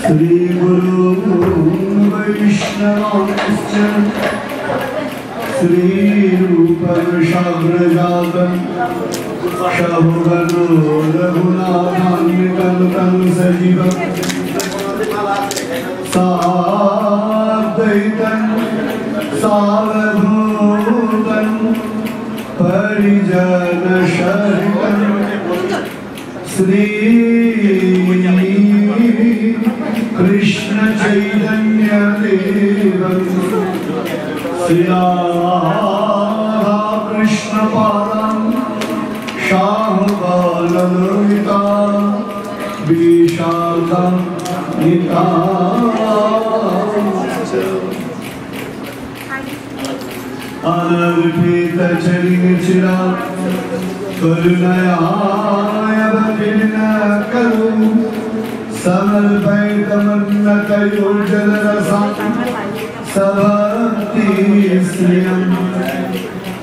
श्री गुरु वैष्णवांश्च श्री रूपं शाग्रजातं शहुगनो रघुनाथान्वितं सजीवं साद्वैतं सावधूतं परिजनसहितं श्री कृष्ण चैतन्य देवं श्री राधा कृष्ण पादं शाहबाललोहिता विशाखं अनर्पितचरिचिरा करुणयाय भक्तिर्न करो समर्पयितमन्नतयोजनरसां सभक्ति श्रियं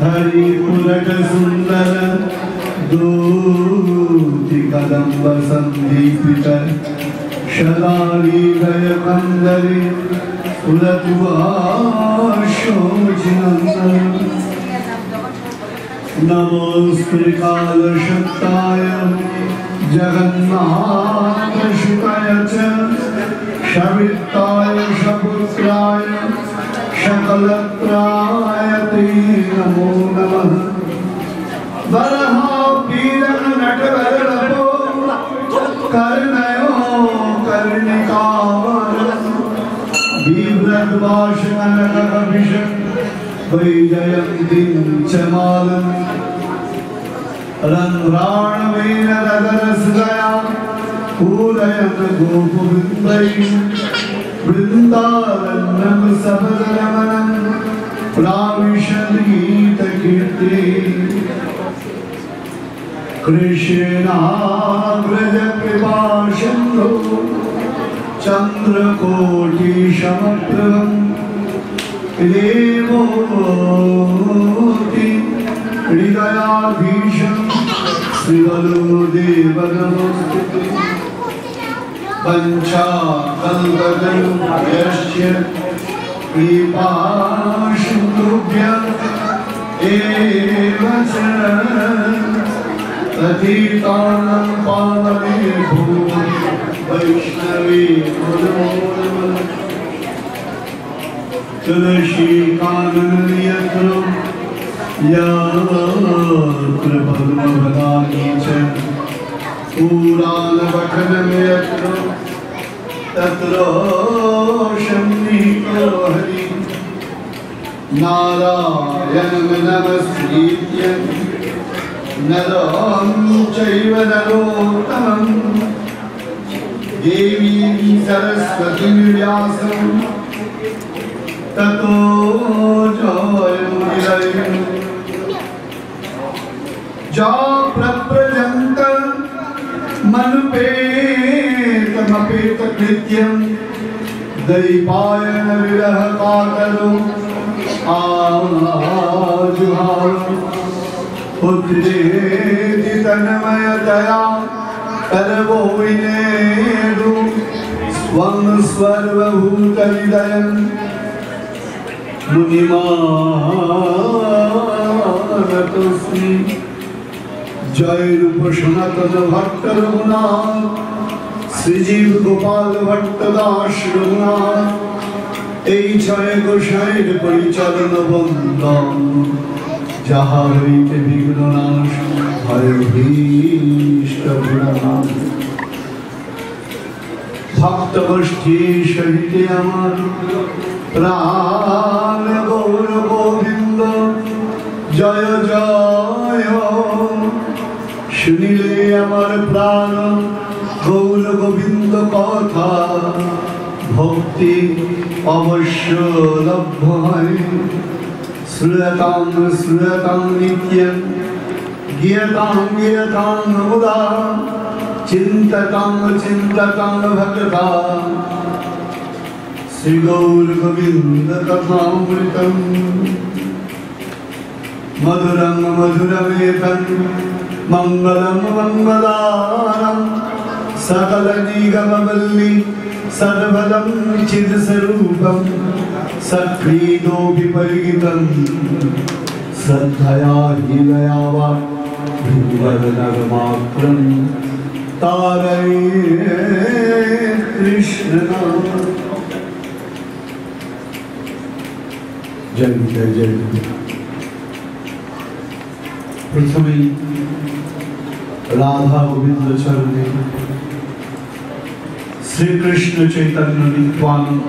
हरिपुरटसुन्दर दूतिकदम्बसन्दीपित शलालीदयकन्दरे पुरतुवाशोचिनन्दन नमोऽस्तु कालशक्ताय जगन्नाथसुताय च शवित्ताय शपुत्राय शकलत्राय ते नमो नमः वरहापीडन नटवरलभो कर्णयो कर्णिकावर बिभ्रद्भाषणकविषं वैजयन्तीं च मालं रन्ध्राणवेन रदरसदया पूरयन् गोपवृन्दैः वृन्दावनं सपदरमणं प्राविशद्गीतकीर्ति कृष्णाग्रजकृपासिन्धो चन्द्रकोटिसमप्रभं देवोऽति हृदयाधीशं श्रीवल्लभदेवं नमोऽस्तुते पञ्चाकल्पतरुभ्यश्च कृपासिन्धुभ्यः एव च पतितानां पावनेभ्यो वैष्णवेभ्यो नमो नमः तुलसीकाननयत्र यत्र पद्मपदानि च पुराणपठनयत्र तत्र सन्निहितो हरिः नारायणं नमस्कृत्य नरं चैव नरोत्तमं देवीं सरस्वतीं व्यासं ततो जयमुदीरये जा प्रव्रजन्त मनुपेतमपेतकृत्यं दैपायन विरह कातरो आजुहाव पुत्रेति तन्मयतया करवो विनेदु स्वं सर्वभूतहृदयं मुनिमानतोऽस्मि जय रूप सनातन भट्ट रघुनाथ श्रीजीव गोपाल भट्ट दास रघुनाथ এই ছয় গোসাইর পরিচরণ বন্দন যাহা হইতে বিঘ্ন নাশ হয় ভীষ্ট পুরাণ ভক্ত গোষ্ঠী সহিতে আমার প্রাণ গৌর গোবিন্দ জয় জয় শুনিলে আমার প্রাণ গৌর গোবিন্দ কথা ভক্তি অবশ্য লভ্য হয় শ্রূয়তাং শ্রূয়তাং নিত্যং জ্ঞেয়তাং জ্ঞেয়তাং মুদা চিন্ততাং চিন্ততাং ভক্তা শ্রী গৌর গোবিন্দ কথামৃতম मधुरं मधुरमेतं मङ्गलं मङ्गलारं सकलनिगमवल्ली सर्वदं चिद्स्वरूपं सक्रीदो विपरीतं श्रद्धया हीलया वा भुवनगमात्रं तारये कृष्ण जय जय जय। प्रथमे राधा गोविंद चरणे श्री कृष्ण चैतन्य नित्यानंद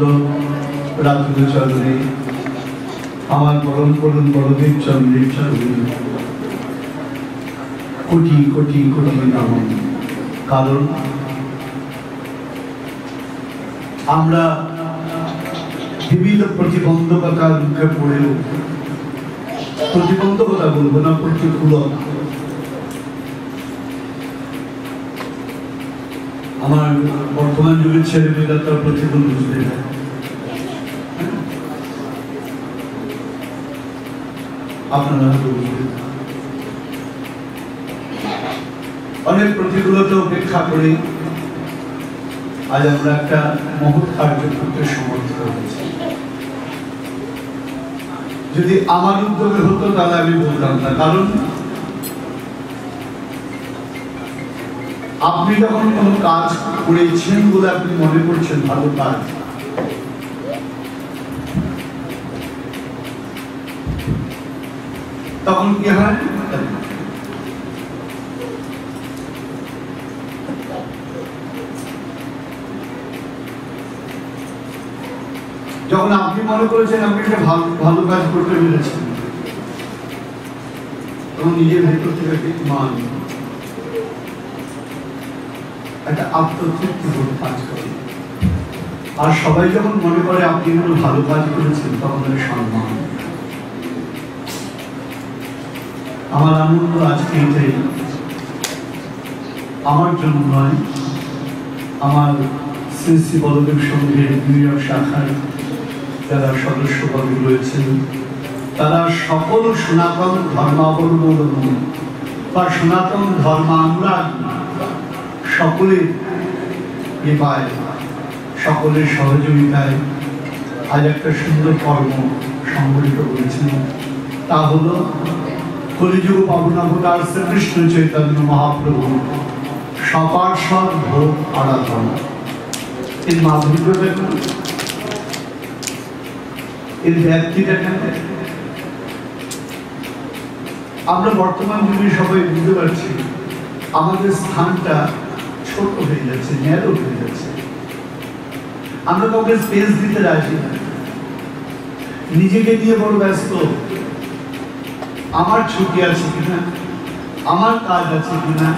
राधा चरणे আমার পরম পরম বলদেব চন্দ্রের চরণে কোটি কোটি কোটি নমন। কারণ আমরা বিবিধ প্রতিবন্ধকতার মুখে পড়েও, প্রতিবন্ধকতা বলবো না, প্রতিকূলতা, আমার বর্তমান যুগের ছেলেমেয়েরা তার প্রতিকূল বুঝতে পারে। আপনারা অনেক প্রতিকূলতা উপেক্ষা করে আজ আমরা একটা মহৎ কার্য করতে সমর্থ হয়েছি। যদি আমার উদ্যোগে হতো তাহলে আমি বলতাম না, কারণ আপনি যখন কোন কাজ করেছেন বলে আপনি মনে করছেন ভালো কাজ, তখন কি হয়, যখন আপনি মনে করেছেন আপনি একটা ভালো কাজ করতে পেরেছেন, তখন নিজের ভেতর থেকে মান, একটা আত্মতৃপ্তি বোধ কাজ করে। আর সবাই যখন মনে করে আপনি কোনো ভালো কাজ করেছেন, তখন সম্মান। আমার আনন্দ আজকে এটাই, আমার জন্য নয়, আমার শ্রী শ্রী বলদেব সংঘের নিউ ইয়র্ক শাখার যারা সদস্যপদে রয়েছেন, তারা সকল সনাতন ধর্মাবলম্বী বা সনাতন ধর্মানুরাগী সকলের কৃপায়, সকলের সহযোগিতায় আজ একটা সুন্দর কর্ম সংগঠিত করেছেন। তা হল কলিযুগ পাবনাবতার শ্রীকৃষ্ণ চৈতন্য মহাপ্রভু সপার্ষদ ভোগ আরাধনা। এর মাধুর্যটা কেন, এর ব্যাপ্তিটা কেন? আমরা বর্তমান যুগে সবাই বুঝতে পারছি আমাদের স্থানটা ছোট হয়ে যাচ্ছে, ন্যারো হয়ে যাচ্ছে। আমরা কাউকে স্পেস দিতে রাজি না, নিজেকে নিয়ে বড় ব্যস্ত। আমার ছুটি আছে কিনা, আমার কাজ আছে কিনা,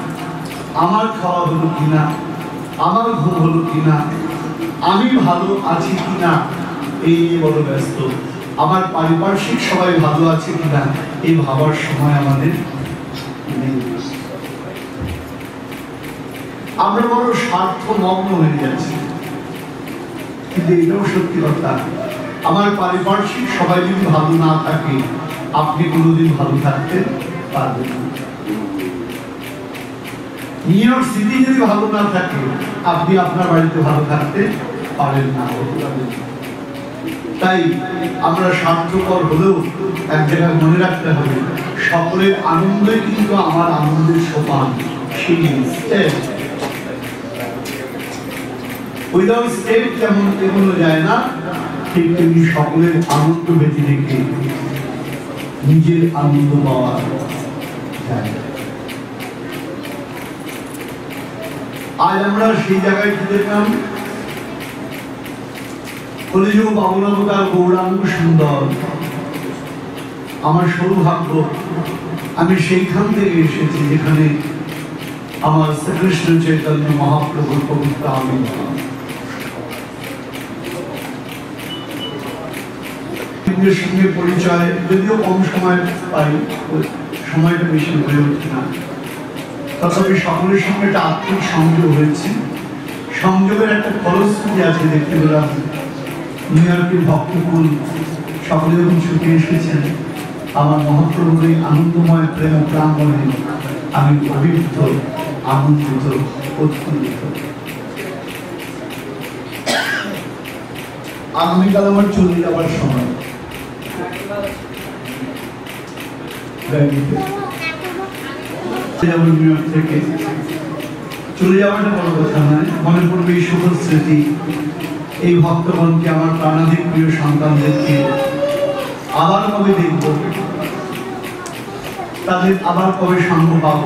আমার খাওয়া হলো কিনা, আমার ঘুম হলো কিনা, আমি ভালো আছি কিনা, এই নিয়ে বড় ব্যস্ত। আমার পারিপার্শ্বিক সবাই ভালো আছে কিনা, এই ভাবার সময় আমাদের নেই। আমরা বড় স্বার্থমগ্ন হয়ে যাচ্ছি। কিন্তু এটাও সত্যি কথা, আমার পারিপার্শ্বিক সবাই যদি ভালো না থাকে, আপনি কোনোদিন ভালো থাকতে পারবেন না। নিউ ইয়র্ক সিটি যদি ভালো না থাকে, আপনি আপনার বাড়িতে ভালো থাকতে পারেন না। তাই আমরা স্বার্থপর হলেও এক জায়গায় মনে রাখতে হবে, সকলের আনন্দে কিন্তু আমার আনন্দের সোপান। সেই স্টেপ, উইদাউট স্টেপ যেমন এগোনো যায় না, ঠিক তেমনি সকলের আনন্দ বেঁচে রেখে নিজের আনন্দ পাওয়া যায়। আজ আমরা সেই জায়গায় দেখলাম, কলিযুগ পাবনাবতার গৌরাঙ্গ সুন্দর। আমার সৌভাগ্য, আমি সেইখান থেকে এসেছি যেখানে আমার শ্রীকৃষ্ণ চৈতন্য মহাপ্রভুর পবিত্র আবির্ভাব। সঙ্গে পরিচয় যদিও কম সময় পাই, সময়টা বেশি হয়ে ওঠে না, তথাপি সকলের সঙ্গে একটা আত্মিক সংযোগ হয়েছে। সংযোগের একটা ফলশ্রুতি আছে দেখতে পেলাম। নিউ ইয়র্কের ভক্তকুল সকলে যখন ছুটে এসেছেন, আমার মহাপ্রভুর এই আনন্দময় প্রেম প্রাঙ্গণে আমি অভিভূত, আনন্দিত, উৎফুল্লিত। আগামীকাল আমার চলে যাওয়ার সময়। থেকে চলে যাওয়াটা বড় কথা নয়, মনে পড়বে এই শুভ স্মৃতি, এই ভক্তগণকে, আমার প্রাণাধিক প্রিয় সন্তানদেরকে আবার কবে দেখব, তাদের আবার কবে সঙ্গ পাব,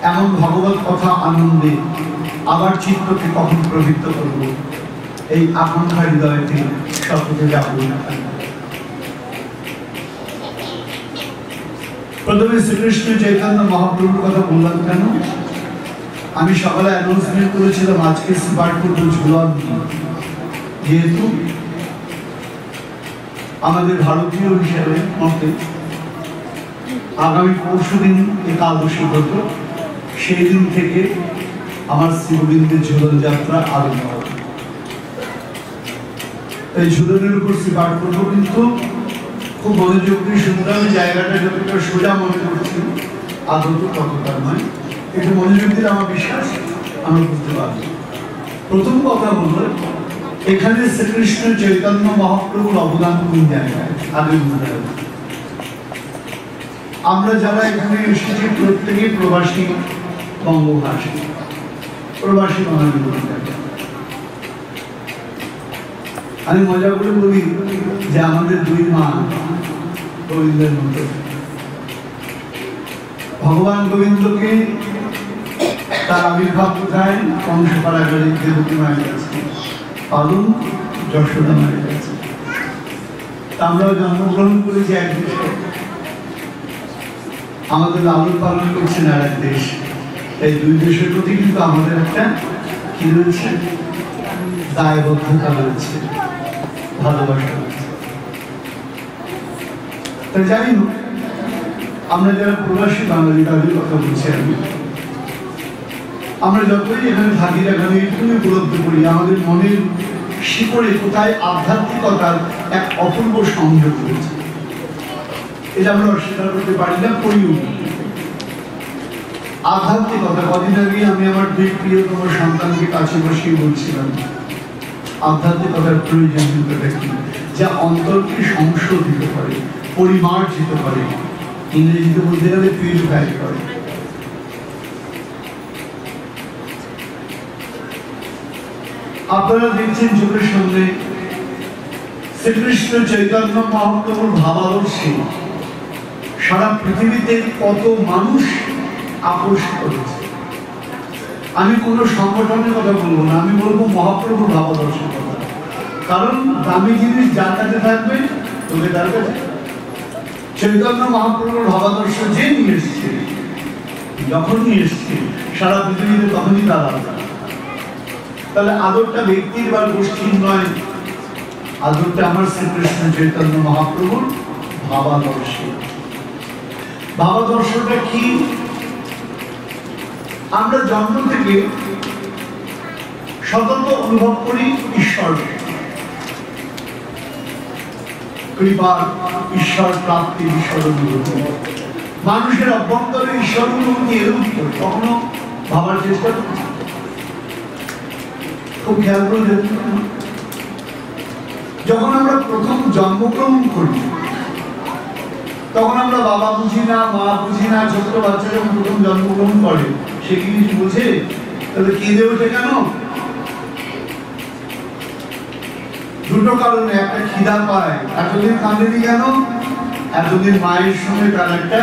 এমন ভগবত কথা আনন্দে আবার চিত্তকে কখন প্রবৃত্ত করব, এই আকাঙ্ক্ষা হৃদয়তে সত্যকে যাবো না। প্রথমে শ্রীকৃষ্ণ চৈতন্য মহাপ্রভুর কথা বললাম কেন? আমি সকালে অ্যানাউন্সমেন্ট করেছিলাম আজকে শ্রীবারপুর ঝুলন, যেহেতু আমাদের ভারতীয় হিসেবে মতে আগামী পরশুদিন একাদশী ব্রত, সেই দিন থেকে আমার শ্রীগোবিন্দের ঝুলন যাত্রা আরম্ভ হবে। এই ঝুলনের উপর শ্রীপাঠ করবো, কিন্তু খুব মনোযোগ দিয়ে শুনতে হবে। জায়গাটা যতটা সোজা মনে করছি আদৌ ততটা নয়, একটু মনোযোগ দিলে আমার বিশ্বাস আমরা বুঝতে পারবো। প্রথম কথা হলো, এখানে শ্রীকৃষ্ণ চৈতন্য মহাপ্রভুর অবদান কোন জায়গায় আগে বুঝতে হবে। আমরা যারা এখানে এসেছি প্রত্যেকেই প্রবাসী বঙ্গভাষী, প্রবাসী বাঙালি বলে থাকে। আমি মজা করে বলি যে আমাদের দুই মা গোবিন্দের মতো। ভগবান গোবিন্দকে তার আবির্ভাব কোথায়? কংসকারাগারে দেবকী মায়ের কাছে, পালন যশোদা মায়ের কাছে। আমরাও জন্মগ্রহণ করেছি এক দেশে, আমাদের লালন পালন করছেন আর এক দেশ। এই দুই দেশের প্রতি কিন্তু আমাদের একটা কি রয়েছে? দায়বদ্ধতা রয়েছে, ভালোবাসা রয়েছে। তাই জানি না, আমরা যারা প্রবাসী বাঙালি তাদের কথা বলছি আমি, আমরা যতই এখানে থাকি না কেন এইটুকুই উপলব্ধি করি আমাদের মনের শিকড়ে কোথায় আধ্যাত্মিকতার এক অপূর্ব সংযোগ রয়েছে। এটা আমরা অস্বীকার করতে পারি না, করিও। আধ্যাত্মিকতা, কদিন আগে আমি আমার দুই প্রিয়তম সন্তানকে কাছে বসিয়ে বলছিলাম, আধ্যাত্মিকতার প্রয়োজনীয়তা কি, যা অন্তরকে সংশোধিত করে, পরিমার্জিত করে, ইংরেজিতে বলতে গেলে পিউরিফাই করে। আপনারা দেখছেন চোখের সামনে শ্রীকৃষ্ণ চৈতন্য মহাপ্রভুর ভাবাদর্শে সারা পৃথিবীতে কত মানুষ আপোষ করেছে। আমি কোনো সংগঠনের কথা বলবো না, আমি বলবো মহাপ্রভুর ভাবাদর্শের কথা। কারণ দামি জিনিস যার কাছে থাকবে তোকে তার কাছে। চৈতন্য মহাপ্রভুর ভাবাদর্শ যে নিয়ে এসছে, যখন নিয়ে এসছে সারা পৃথিবীতে, তখনই তার আলাদা। তাহলে আদরটা ব্যক্তির বা গোষ্ঠীর নয়, আদরটা আমার শ্রীকৃষ্ণ চৈতন্য মহাপ্রভুর ভাবাদর্শ। ভাবাদর্শটা কি? আমরা জন্ম থেকে সতত অনুভব করি ঈশ্বর কৃপা, ঈশ্বর প্রাপ্তি, ঈশ্বর অনুভূতি। মানুষের অভ্যন্তরে ঈশ্বর অনুভূতি এরকম কখনো ভাবার চেষ্টা করছে? খুব খেয়াল করে দেখুন, যখন আমরা প্রথম জন্মগ্রহণ করি তখন আমরা বাবা বুঝি না, মা বুঝি না। ছোট বাচ্চা যখন প্রথম জন্মগ্রহণ করে সে কি কিছু বোঝে? তাহলে কেঁদে ওঠে কেন? দুটো কারণে, একটা খিদা পায়। এতদিন কাঁদেনি কেন? এতদিন মায়ের সঙ্গে তার একটা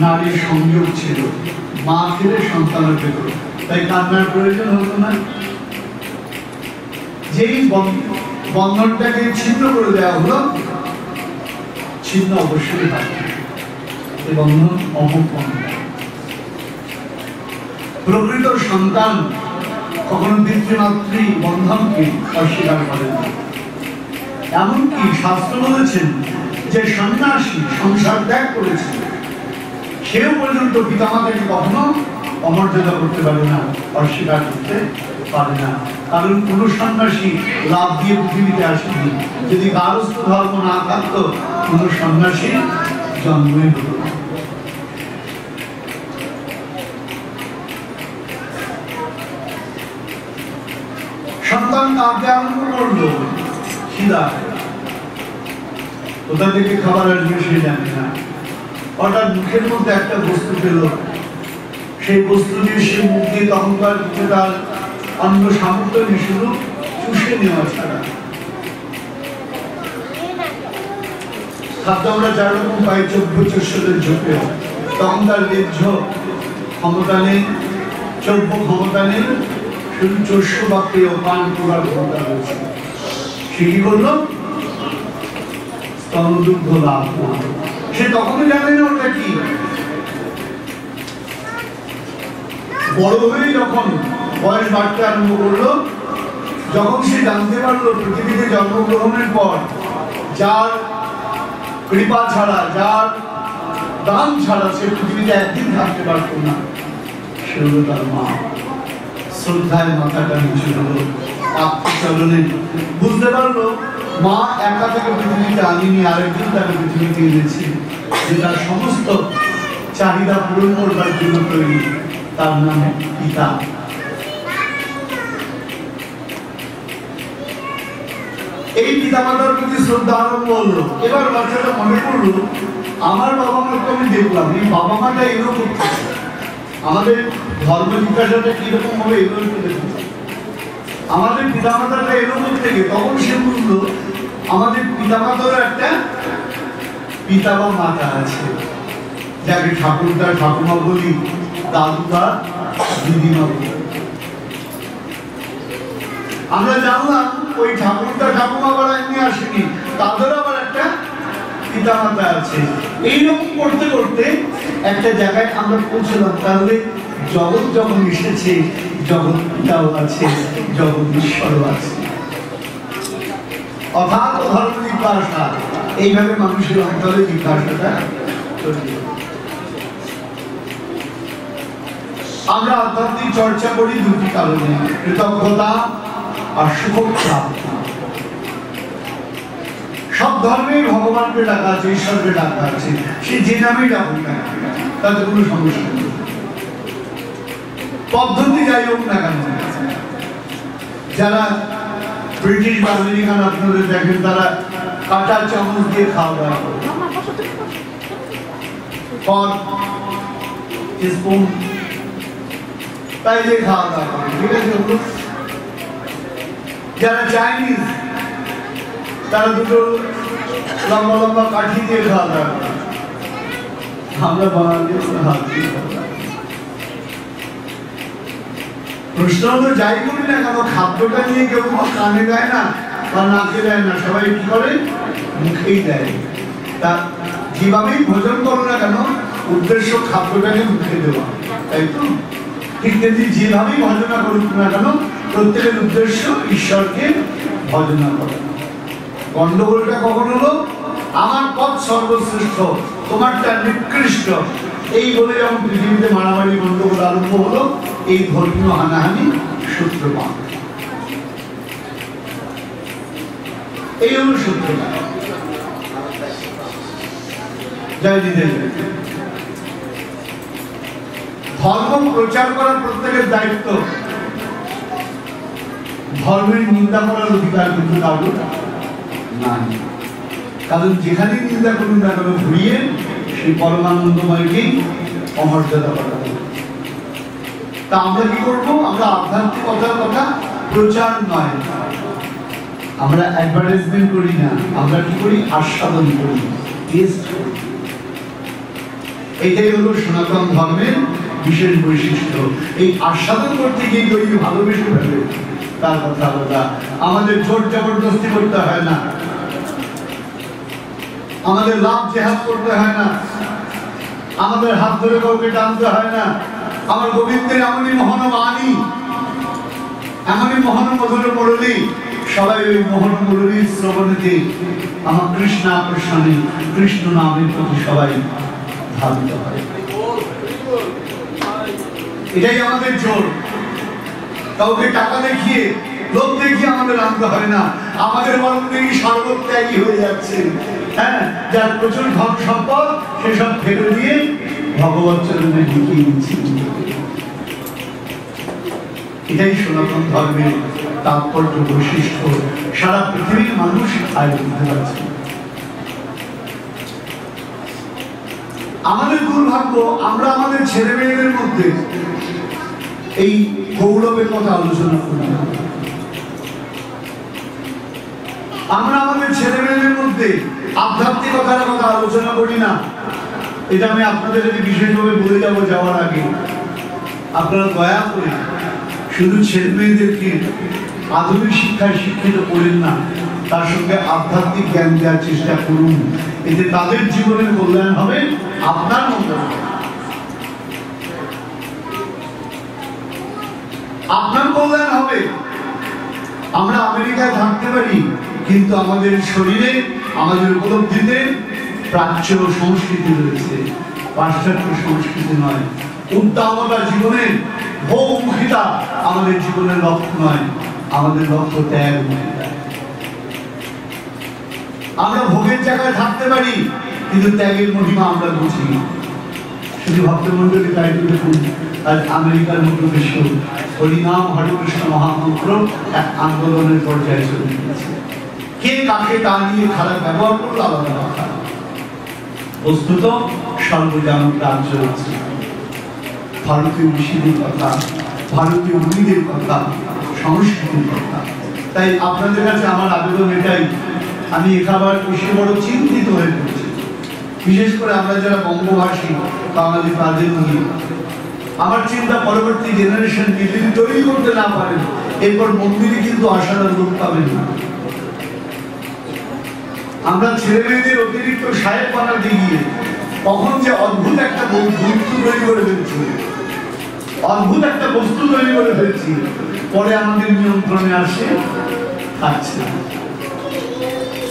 নারীর সংযোগ ছিল, মা খেলে সন্তানের ভেতর, তাই কান্নার প্রয়োজন হতো না। যেই বন্ধনটাকে ছিন্ন করে দেওয়া হলো, ছিন্ন অবশ্যই হয়, এই বন্ধন অমুক। প্রকৃত সন্তান কখনো পিতৃমাতৃ বন্ধনকে অস্বীকার করে না। এমনকি শাস্ত্র বলেছেন যে সন্ন্যাসী সংসার ত্যাগ করেছে, সেও পর্যন্ত পিতামাতাকে কখনো অমর্যাদা করতে পারে না, অস্বীকার করতে পারে না। কারণ কোন সন্ন্যাসী লাভ দিয়ে পৃথিবীতে আসেনি। যদি গার্হস্থ্য ধর্ম না থাকতো, কোন সন্ন্যাসী জন্মই হতো না। সন্তান কাঁদতে আরম্ভ করলো, খিদা, কোথা থেকে খাবার আসবে সে জানে না। হঠাৎ মুখের মধ্যে একটা বস্তু পেল, সেই বস্তু দিয়ে সে মুখ দিয়ে অহংকার দিতে তার অন্য সামর্থ্য নেই, শুধু চুষে নেওয়া ছাড়া। খাদ্য আমরা চার রকম পাই, চব্য চস্যদের ঝোঁকে, তখন তার লেজ্জ ক্ষমতা নেই, চব্য ক্ষমতা নেই, শুধু চস্য বা পেয় পান করার ক্ষমতা রয়েছে। সে কি করলো? স্তনদুগ্ধ লাভ। সে তখনই জানে না ওটা কি। বড় হয়ে যখন বয়স বাড়তে আরম্ভ করলো, যখন সে জানতে পারলো পৃথিবীতে জন্মগ্রহণের পর যার কৃপা ছাড়া, যার দান ছাড়া সে পৃথিবীতে একদিন থাকতে পারত না, সে হলো তার মা। শ্রদ্ধায় মাথাটা নিচু হলো, আত্মচরণে বুঝতে পারলো মা একা থেকে পৃথিবীতে আনিনি, আরেকজন তাকে পৃথিবীতে এনেছে, যে তার সমস্ত চাহিদা পূরণ করবার জন্য তৈরি। তার নামে পিতা। এই পিতামাতার প্রতি শ্রদ্ধা আরম্ভ হলো। এবার বাচ্চাটা মনে করলো, আমার বাবা মাকে আমি দেখলাম, এই বাবা মাটা এলো করছে, আমাদের ধর্ম জিজ্ঞাসাটা কিরকম হবে এগুলো একটু দেখুন। আমাদের পিতামাতাটা এলো থেকে, তখন সে বুঝলো আমাদের পিতামাতারও একটা পিতা বা মাতা আছে, যাকে ঠাকুরদা ঠাকুমা বলি, দাদুদা দিদিমা বলি। আমরা জানলাম ওই ঠাকুরদা ঠাকুমা আবার এমনি আসেনি, তাদের আবার একটা পিতা মাতা আছে। এইরকম করতে করতে একটা জায়গায় আমরা পৌঁছলাম। তাহলে জগৎ যখন এসেছে, জগৎ পিতাও আছে, জগৎ ঈশ্বরও আছে। অর্থাৎ ধর্ম জিজ্ঞাসা, এইভাবে মানুষের অন্তরে জিজ্ঞাসাটা তৈরি। আমরা আধ্যাত্মিক চর্চা করি দুটি কারণে, কৃতজ্ঞতা আর সুখ প্রাপ্তি। সব ধর্মেই ভগবানকে ডাকা আছে, ঈশ্বরকে ডাকা আছে, সে যে নামেই ডাকুক না, তাতে কোনো সমস্যা নেই। পদ্ধতি যাই হোক না কেন, যারা ব্রিটিশ বা আমেরিকান আপনাদের দেখেন, তারা কাঁটা চামচ দিয়ে খাওয়া দাওয়া করে, তাই দিয়ে খাওয়া দাওয়া করে, ঠিক আছে। যারা চাইনিজ, তারা দুটো লম্বা লম্বা কাঠি দিয়ে খাওয়া দাওয়া করে, আমরা বাঙালি হাত দিয়ে খাওয়া দাওয়া। প্রশ্ন হলো, যাই করি না কেন, খাদ্যটা নিয়ে কেউ কানে দেয় না বা নাকে দেয় না, সবাই কি করে? মুখেই দেয়। তা যেভাবেই ভোজন করো না কেন, উদ্দেশ্য খাদ্যটাকে মুখে দেওয়া, তাই তো? ঠিক তেমনি যেভাবেই ভজনা করুক না কেন, প্রত্যেকের উদ্দেশ্য ঈশ্বরকে ভজনা করা। গন্ডগোলটা কখন হলো? আমার পথ সর্বশ্রেষ্ঠ, তোমারটা নিকৃষ্ট, এই বলে যখন পৃথিবীতে মারামারি গন্ডগোল আরম্ভ হলো, এই ধর্মীয় হানাহানি সূত্রপাত। এই হলো সূত্রপাত। জয় দিদি। ধর্ম প্রচার করার প্রত্যেকের দায়িত্ব, ধর্মের নিন্দা করার অধিকার কিন্তু কারো নাই। কারণ যেখানেই নিন্দা করুন না কেন, ঘুরিয়ে সেই পরমানন্দময়কেই অমর্যাদা করা হবে। তা আমরা কি করবো? আমরা আধ্যাত্মিকতার কথা প্রচার নয়, আমরা অ্যাডভার্টাইজমেন্ট করি না, আমরা কি করি? আস্বাদন করি, টেস্ট করি। এটাই হলো সনাতন ধর্মের বিশেষ বৈশিষ্ট্য। এই আস্বাদন করতে গিয়ে তৈরি ভালোবেসে ফেলে, তার কথা আলাদা। আমাদের জোর জবরদস্তি করতে হয় না, আমাদের লাভ জেহাদ করতে হয় না, আমাদের হাত ধরে কাউকে টানতে হয় না। আমার গোবিন্দের এমনই মোহন বাণী, এমনই মোহন মধুর মুরলী, সবাই ওই মোহন মুরলীর শ্রবণেতে আমার কৃষ্ণ আকর্ষণে, কৃষ্ণ নামের প্রতি সবাই ধাবিত হয়। এটাই আমাদের জোর। কাউকে টাকা দেখিয়ে, লোক দেখিয়ে আমাদের আনতে হয় না। আমাদের মন্দির সর্বত্যাগী হয়ে যাচ্ছে, হ্যাঁ, যার প্রচুর ধন সম্পদ সেসব ফেলে দিয়ে ভগবত চরণে ঢুকিয়ে দিচ্ছি। এটাই সনাতন ধর্মের তাৎপর্য বৈশিষ্ট্য সারা পৃথিবীর মানুষ আয় করতে পারছে। আমাদের দুর্ভাগ্য, আমরা আমাদের ছেলে মেয়েদের মধ্যে এই গৌরবের কথা আলোচনা করি না। আমরা আমাদের ছেলে মেয়েদের মধ্যে আধ্যাত্মিকতার কথা আলোচনা করি না। এটা আমি আপনাদেরকে বিশেষভাবে বলে যাবো যাওয়ার আগে। আপনারা দয়া করে শুধু ছেলে মেয়েদেরকে আধুনিক শিক্ষায় শিক্ষিত করেন না, তার সঙ্গে আধ্যাত্মিক জ্ঞান দেওয়ার চেষ্টা করুন। এতে তাদের জীবনের কল্যাণ হবে, আপনার মঙ্গল হবে, আপনার কল্যাণ হবে। আমরা আমেরিকায় থাকতে পারি, কিন্তু আমাদের শরীরে, আমাদের উপলব্ধিতে প্রাচ্য সংস্কৃতি রয়েছে, পাশ্চাত্য সংস্কৃতি নয়। উদ্দামতা জীবনের, বহুমুখিতা আমাদের জীবনের লক্ষ্য নয়, আমাদের লক্ষ্য ত্যাগ। আমরা ভোগের জায়গায় থাকতে পারি, কিন্তু ত্যাগের মহিমা আমরা বুঝি। শুধু ভক্তমন্ডলী তাই দেখুন, আজ আমেরিকার মতো বিশ্ব হরিনাম হরে কৃষ্ণ মহামন্ত্র এক আন্দোলনের পর্যায়ে চলে গিয়েছে। কে কাকে তা নিয়ে খারাপ ব্যবহার করলো আলাদা কথা, বস্তুত সর্বজনক রাজ্য হচ্ছে। ভারতীয় ঋষিদের কথা, ভারতীয় মুনিদের কথা, সংস্কৃতির কথা। তাই আপনাদের কাছে আমার আবেদন এটাই, আমি এখাবার বেশি বড় চিন্তিত হয়ে পড়েছি, বিশেষ করে আমরা যারা বঙ্গভাষী বাঙালি তাদের নিয়ে। আমার চিন্তা, পরবর্তী জেনারেশনকে যদি তৈরি করতে না পারেন, এরপর মন্দিরে কিন্তু আসার লোক পাবেন না। আমরা ছেলে মেয়েদের অতিরিক্ত সাহেব বানাতে গিয়ে কখন যে অদ্ভুত একটা বস্তু তৈরি করে ফেলছি, অদ্ভুত একটা বস্তু তৈরি করে ফেলছি, পরে আমাদের নিয়ন্ত্রণে আসে থাকছে।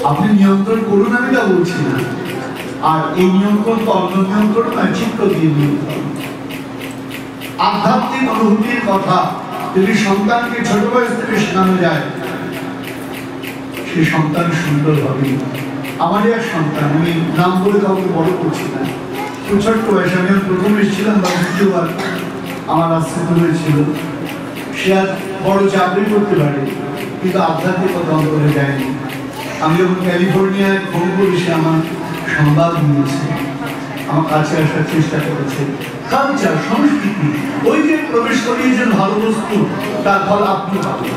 আপনি নিয়ন্ত্রণ করুন, আমি তা বলছি না। আর এই নিয়ন্ত্রণ তো অন্য নিয়ন্ত্রণ নয়, চিত্ত দিয়ে নিয়ন্ত্রণ। আধ্যাত্মিক অনুভূতির কথা যদি সন্তানকে ছোট বয়স থেকে শেখানো যায়, সেই সন্তান সুন্দর হবে। আমারই এক সন্তান, আমি নাম বলে কাউকে বড় করছি না, ছোট্ট বয়সে আমি প্রথম এসেছিলাম বা দ্বিতীয়বার আমার আশ্রিত হয়েছিল। সে আর বড় চাকরি করতে পারে, কিন্তু আধ্যাত্মিকতা অন্তরে যায়নি। আমি যখন ক্যালিফোর্নিয়ায় ফোন করি, সে আমার সংবাদ নিয়েছে, আমার কাছে আসার চেষ্টা করেছে। কালচার, সংস্কৃতি, ওই যে প্রবেশ করিয়েছেন ভালো বস্তু, তার ফল আপনি পাবেন।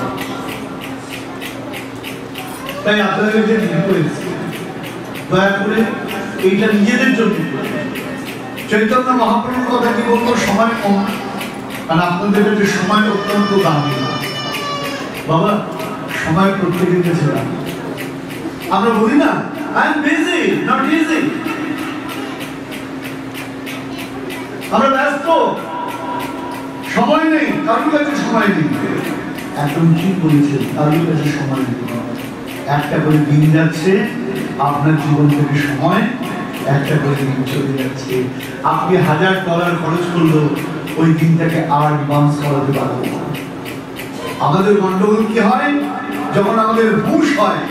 তাই আপনাদের যে রিকোয়েস্ট, দয়া করে এইটা নিজেদের জন্য। চৈতন্য মহাপ্রভুর কথা কি বলবো, সময় কম, কারণ আপনাদের কাছে সময় অত্যন্ত দামি। বাবা, সময় প্রত্যেকের কাছে দামি। আমরা বলি না, I am busy, not easy. আমরা ব্যস্ত, সময় নেই, কারোর কাছে সময় নেই। এখন কি বলেছেন, কারোর কাছে সময় নেই। একটা করে দিন যাচ্ছে, আপনার জীবন থেকে সময় একটা করে দিন চলে যাচ্ছে। আপনি $1000 খরচ করলো, ওই দিনটাকে আর অ্যাডভান্স করাতে পারবো না। আমাদের গন্ডগোল কি হয়, যখন আমাদের হুঁশ হয়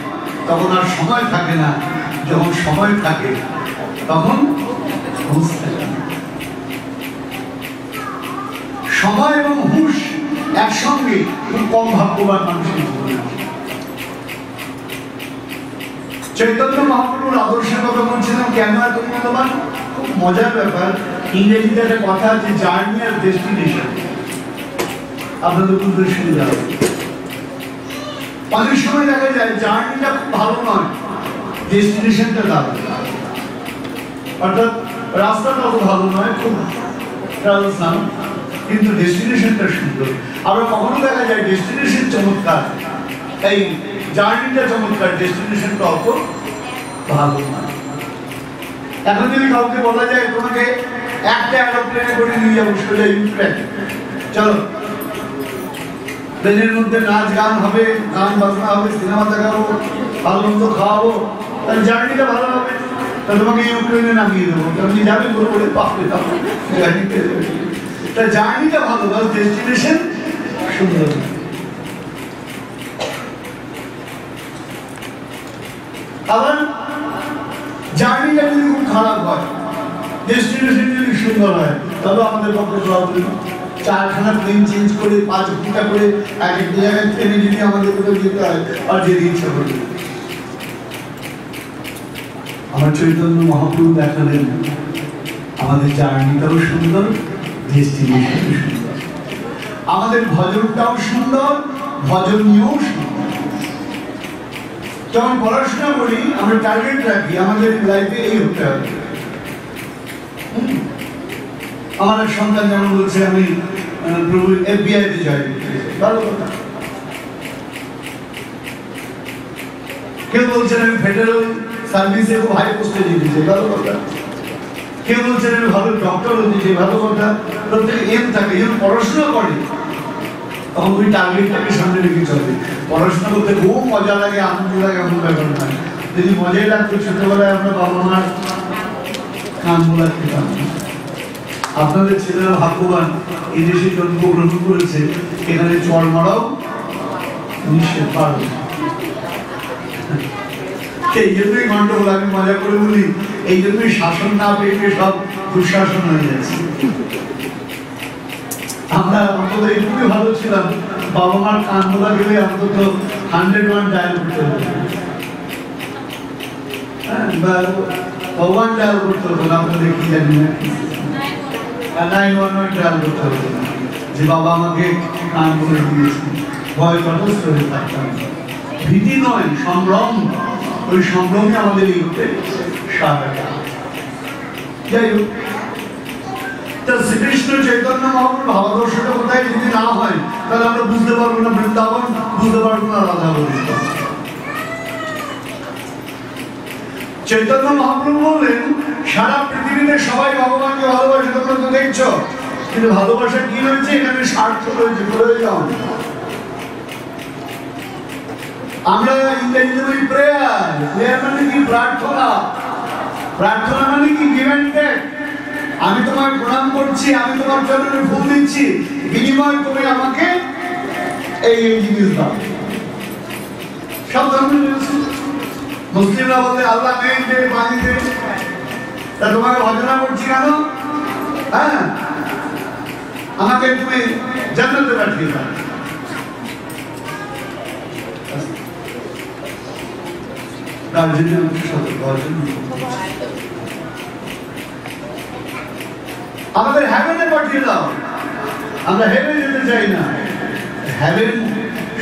তখন আর সময় থাকে না, যখন সময় থাকে তখন হুঁশ থাকে না। সময় এবং হুঁশ একসঙ্গে খুব কম ভাগ্যবান মানুষের জীবনে। চৈতন্য মহাপ্রভুর আদর্শের কথা বলছিলাম, কেন এত মূল্যবান? খুব মজার ব্যাপার, ইংরেজিতে একটা কথা আছে, জার্নি আর ডেস্টিনেশন। আপনাদের বুঝতে সুবিধা হবে। অনেক সময় দেখা যায় জার্নিটা খুব ভালো নয়, ডেস্টিনেশনটা দারুণ। অর্থাৎ রাস্তাটা অত ভালো নয়, খুব ট্রাভেলসাম, কিন্তু ডেস্টিনেশনটা সুন্দর। আবার কখনো দেখা যায় ডেস্টিনেশন চমৎকার, এই জার্নিটা চমৎকার, ডেস্টিনেশনটা অত ভালো নয়। এখন যদি কাউকে বলা যায় তোমাকে একটা এরোপ্লেনে করে নিয়ে যাবো সোজা ইউক্রেন, চলো, প্লেনের মধ্যে নাচ গান হবে, গান বাজনা হবে, সিনেমা দেখাবো, ভালো মন্দ খাওয়াবো, তাহলে জার্নিটা ভালো হবে। তাহলে তোমাকে ইউক্রেনে নামিয়ে দেবো, তুমি যাবে করে পাবে, তা জার্নিটা ভালো, বাস ডেস্টিনেশন সুন্দর। আবার জার্নিটা যদি খুব খারাপ হয়, ডেস্টিনেশন যদি সুন্দর হয়, তাহলে আমাদের পক্ষে প্রবলেম। 4খানা প্লেন চেঞ্জ করে 5 ঘন্টা করে এক এক জায়গায় ট্রেনে যদি আমাদের কোথাও যেতে হয় আর যেতে ইচ্ছা করবে। আমার চৈতন্য মহাপ্রভু দেখালেন আমাদের জার্নিটাও সুন্দর, ডেস্টিনেশনও সুন্দর, আমাদের ভজনটাও সুন্দর, ভজনীয়ও সুন্দর। যখন পড়াশোনা করি আমরা টার্গেট রাখি আমাদের লাইফে এই হতে হবে। আমার এক সন্তান যেমন বলছে আমি প্রভু FBI তে জয়েন করতে, ভালো কথা। কেউ বলছেন আমি ফেডারেল সার্ভিসে খুব হাই পোস্টে যেতে চাই, ভালো কথা। কেউ বলছেন আমি ভালো ডক্টর হতে চাই, ভালো কথা। প্রত্যেক এম থাকে, যখন পড়াশোনা করে তখন ওই টার্গেটটাকে সামনে রেখে চলে। পড়াশোনা করতে খুব মজা লাগে, আনন্দ লাগে, এমন ব্যাপার না। যদি মজাই লাগতো ছোটবেলায় আমরা বাবা মার কান মোলা খেতাম। আপনাদের ছেলেরা ভাগ্যবান, এই দেশে জন্মগ্রহণ করেছে, এখানে চড় মারাও নিষেধ পারবে। এই জন্যই গন্ডগোল, আমি মজা করে বলি, এই জন্যই শাসন না পেয়ে সব দুঃশাসন হয়ে যাচ্ছে। আমরা অন্তত এইটুকুই ভালো ছিলাম, বাবা মার কান মোলা গেলে অন্তত 101 ডায়াল করতে হবে, ভগবান ডায়াল করতে হতো না, আপনাদের কি জানি না 911 ডায়াল করতে হতো না, যে বাবা আমাকে কান বলে দিয়েছে। ভয় তটস্থ হয়ে থাকতাম, ভীতি নয়, সম্ভ্রম। ওই সম্ভ্রমে আমাদের এই হতে সাহায্য। যাই হোক, শ্রীকৃষ্ণ চৈতন্য মহাপ্রভুর ভাবাদর্শটা কোথায় যদি না হয় তাহলে আমরা বুঝতে পারবো না বৃন্দাবন, বুঝতে পারবো না রাধা গোবিন্দ। চৈতন্য মহাপ্রভু বললেন সারা পৃথিবীতে সবাই ভগবানকে ভালোবাসে, তোমরা তো দেখছো, কিন্তু ভালোবাসা কি হয়েছে? এখানে স্বার্থ রয়েছে, প্রয়োজন। আমরা ইংরেজিতে বলি প্রেয়ার। প্রেয়ার মানে কি? প্রার্থনা। প্রার্থনা মানে কি? Give and take. আমি তোমায় প্রণাম করছি, আমি তোমার চরণে ফুল দিচ্ছি, বিনিময় তুমি আমাকে এই জিনিস দাও। সব ধর্মের মুসলিমরা বলে আল্লাহ নেই যে পানি দে, তা তোমাকে ভজনা করছি কেন? হ্যাঁ, আমাকে তুমি জান্নাতে পাঠিয়ে দাও। আমাদের হ্যাভেনে পাঠিয়ে দাও। আমরা হেভেন যেতে চাই না। হ্যাভেন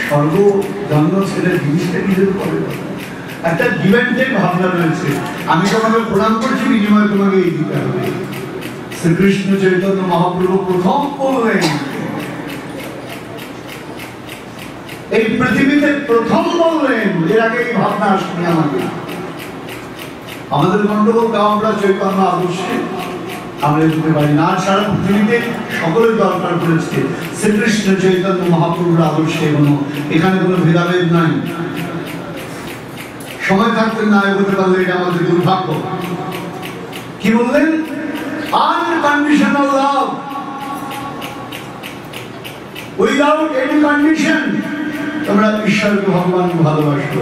স্বর্গ জন্ম ছেলে জিনিসটা নিজের করে একটা গিভ এন্ড টেক ভাবনা রয়েছে। আমি তোমাকে প্রণাম করছি, বিনিময়ে তোমাকে এই দিতে হবে। শ্রীকৃষ্ণ চৈতন্য মহাপ্রভু প্রথম বললেন, এই পৃথিবীতে প্রথম বললেন, এর আগে এই ভাবনা আসেনি আমাদের গন্ডগোল গাও আমরা চৈতন্য আদর্শে আমরা যেতে পারি না। সারা পৃথিবীতে সকলের দরকার পড়েছে শ্রীকৃষ্ণ চৈতন্য মহাপ্রভুর আদর্শে। এখানে কোনো ভেদাভেদ নাই। সময় থাকতে না এগোতে পারলে এটা আমাদের দুর্ভাগ্য। কি বললেন? Unconditional love without any condition. তোমরা ঈশ্বরকে ভগবানকে ভালোবাসো,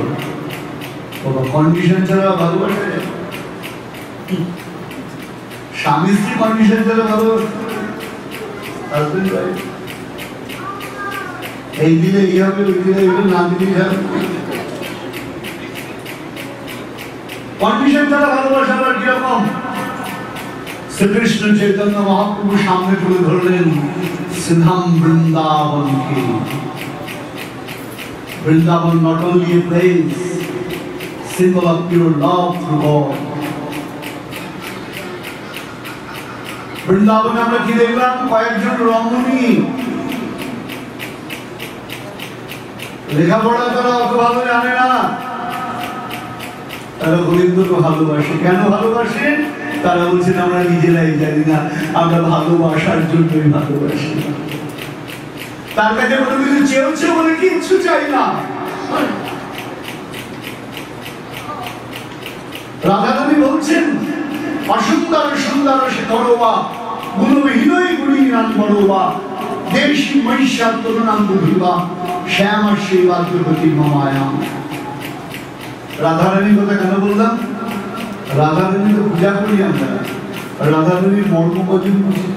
কন্ডিশন ছাড়া ভালোবাসা যায়? স্বামী স্ত্রী কন্ডিশন ছাড়া ভালোবাসো? হাজবেন্ড ওয়াইফ এই দিলে এই হবে, ওই দিলে এই না দিলেই হবে। কন্ডিশন ছাড়া ভালোবাসা আবার কিরকম? শ্রীকৃষ্ণ চৈতন্য মহাপ্রভু সামনে তুলে ধরলেন সিধাম বৃন্দাবনকে। Vrindavan not only a place, symbol of pure love to God. বৃন্দাবনে আমরা কি দেখলাম? কয়েকজন রমণী, লেখাপড়া তারা অত ভালো জানে না, তারা গোবিন্দকে ভালোবাসে। কেন ভালোবাসে? তারা বলছেন আমরা নিজেরাই জানি না, আমরা ভালোবাসার জন্যই ভালোবাসি। তার কাছে কোনো কিছু চেয়েছে বলে কিচ্ছু চাই না। রাধারানী বলছেন অসুন্দর সুন্দর সে ধরবা, গুণবিহীনই গুণীনাম বড়বা, দেশী মহিষার তরুণাম বুঝিবা, শ্যামার সেবা জগতি মায়াম। রাধারানীর কথা কেন বললাম? রাধারানী তো পূজা করি আমরা, রাধারানীর মর্ম কজন বুঝি।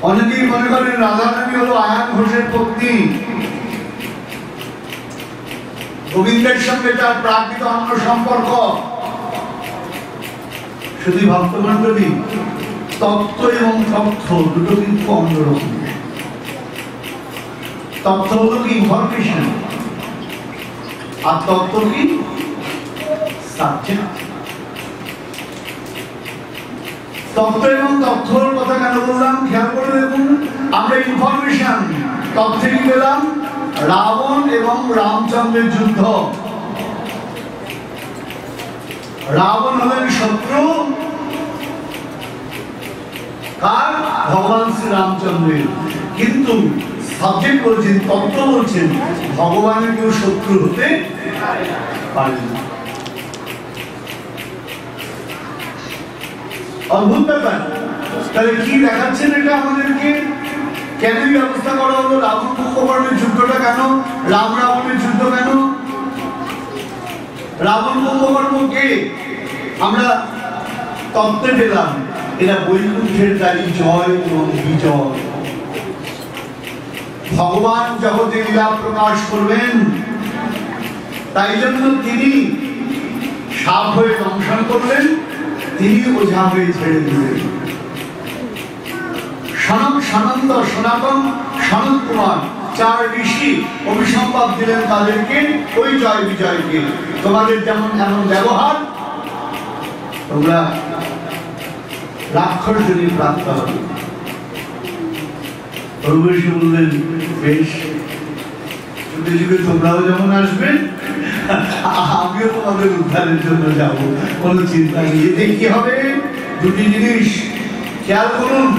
অনেকেই মনে করেন রাধারানী হলো আয়ান ঘোষের পত্নী, গোবিন্দের সঙ্গে তার প্রাকৃত অন্য সম্পর্ক। শুধু ভক্তমণ্ডলী, তত্ত্ব এবং তথ্য দুটো কিন্তু অন্যরকম। তথ্য হলো কি ইনফরমেশন, আর তত্ত্ব কি সাবজেক্ট। তত্ত্ব এবং তথ্যর কথা কেন বললাম খেয়াল করে দেখুন। আমরা ইনফরমেশন তথ্যে কি পেলাম? রাবণ এবং রামচন্দ্রের যুদ্ধ। রাবণ হলেন শত্রু কার? ভগবান শ্রী রামচন্দ্রের। কিন্তু সাবজেক্ট বলছেন, তত্ত্ব বলছেন ভগবানের কেউ শত্রু হতে পারে না। অদ্ভুত ব্যাপার। তাহলে কি দেখাচ্ছেন এটা আমাদেরকে? কেন এই ব্যবস্থা করা হলো? রাবণ কুম্ভকর্ণের যুদ্ধটা কেন? রাম রাবণের যুদ্ধ কেন? রাবণ কুম্ভকর্ণ কে? আমরা তত্ত্বে পেলাম এরা বৈকুণ্ঠের দায়ী জয় এবং বিজয়। ভগবান জগতে লীলা প্রকাশ করবেন, তাই জন্য তিনি সাপ হয়ে দংশন করলেন, তিনি ওঝা হয়ে ছেড়ে দিলেন। সনক, সনন্দ, সনাতন, সনত কুমার চার ঋষি অভিসম্পাদ দিলেন তাদেরকে, ওই জয় বিজয়কে। তোমাদের যেমন এমন ব্যবহার, তোমরা রাক্ষস যদি প্রাপ্ত হবে। প্রভু বললেন, বেশ, যুগে যুগে তোমরাও যেমন আসবে, আমিও তোমাদের উদ্ধারের জন্য যাব, কোনো চিন্তা নেই। এতে কি হবে? দুটি জিনিস খেয়াল করুন।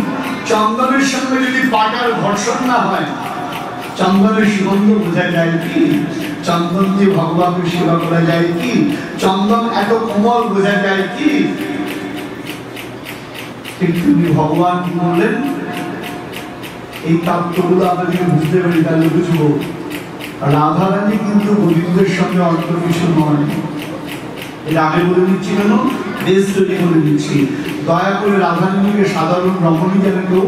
চন্দনের সঙ্গে যদি পাটার ঘর্ষণ না হয়, চন্দনের সুগন্ধ বোঝা যায় কি? চন্দন দিয়ে ভগবানের সেবা করা যায় কি? চন্দন এত কোমল বোঝা যায় কি? কিন্তু ভগবান বললেন, এই তত্ত্বগুলো আমরা যদি বুঝতে পারি তাহলে বুঝবো রাধারানী কিন্তু গোবিন্দের সঙ্গে অন্য কিছু নয়। এটা আগে বলে দিচ্ছি কেন? বেশ তৈরি করে দিচ্ছি। দয়া করে রাধারানীকে সাধারণ রমণী যেন কেউ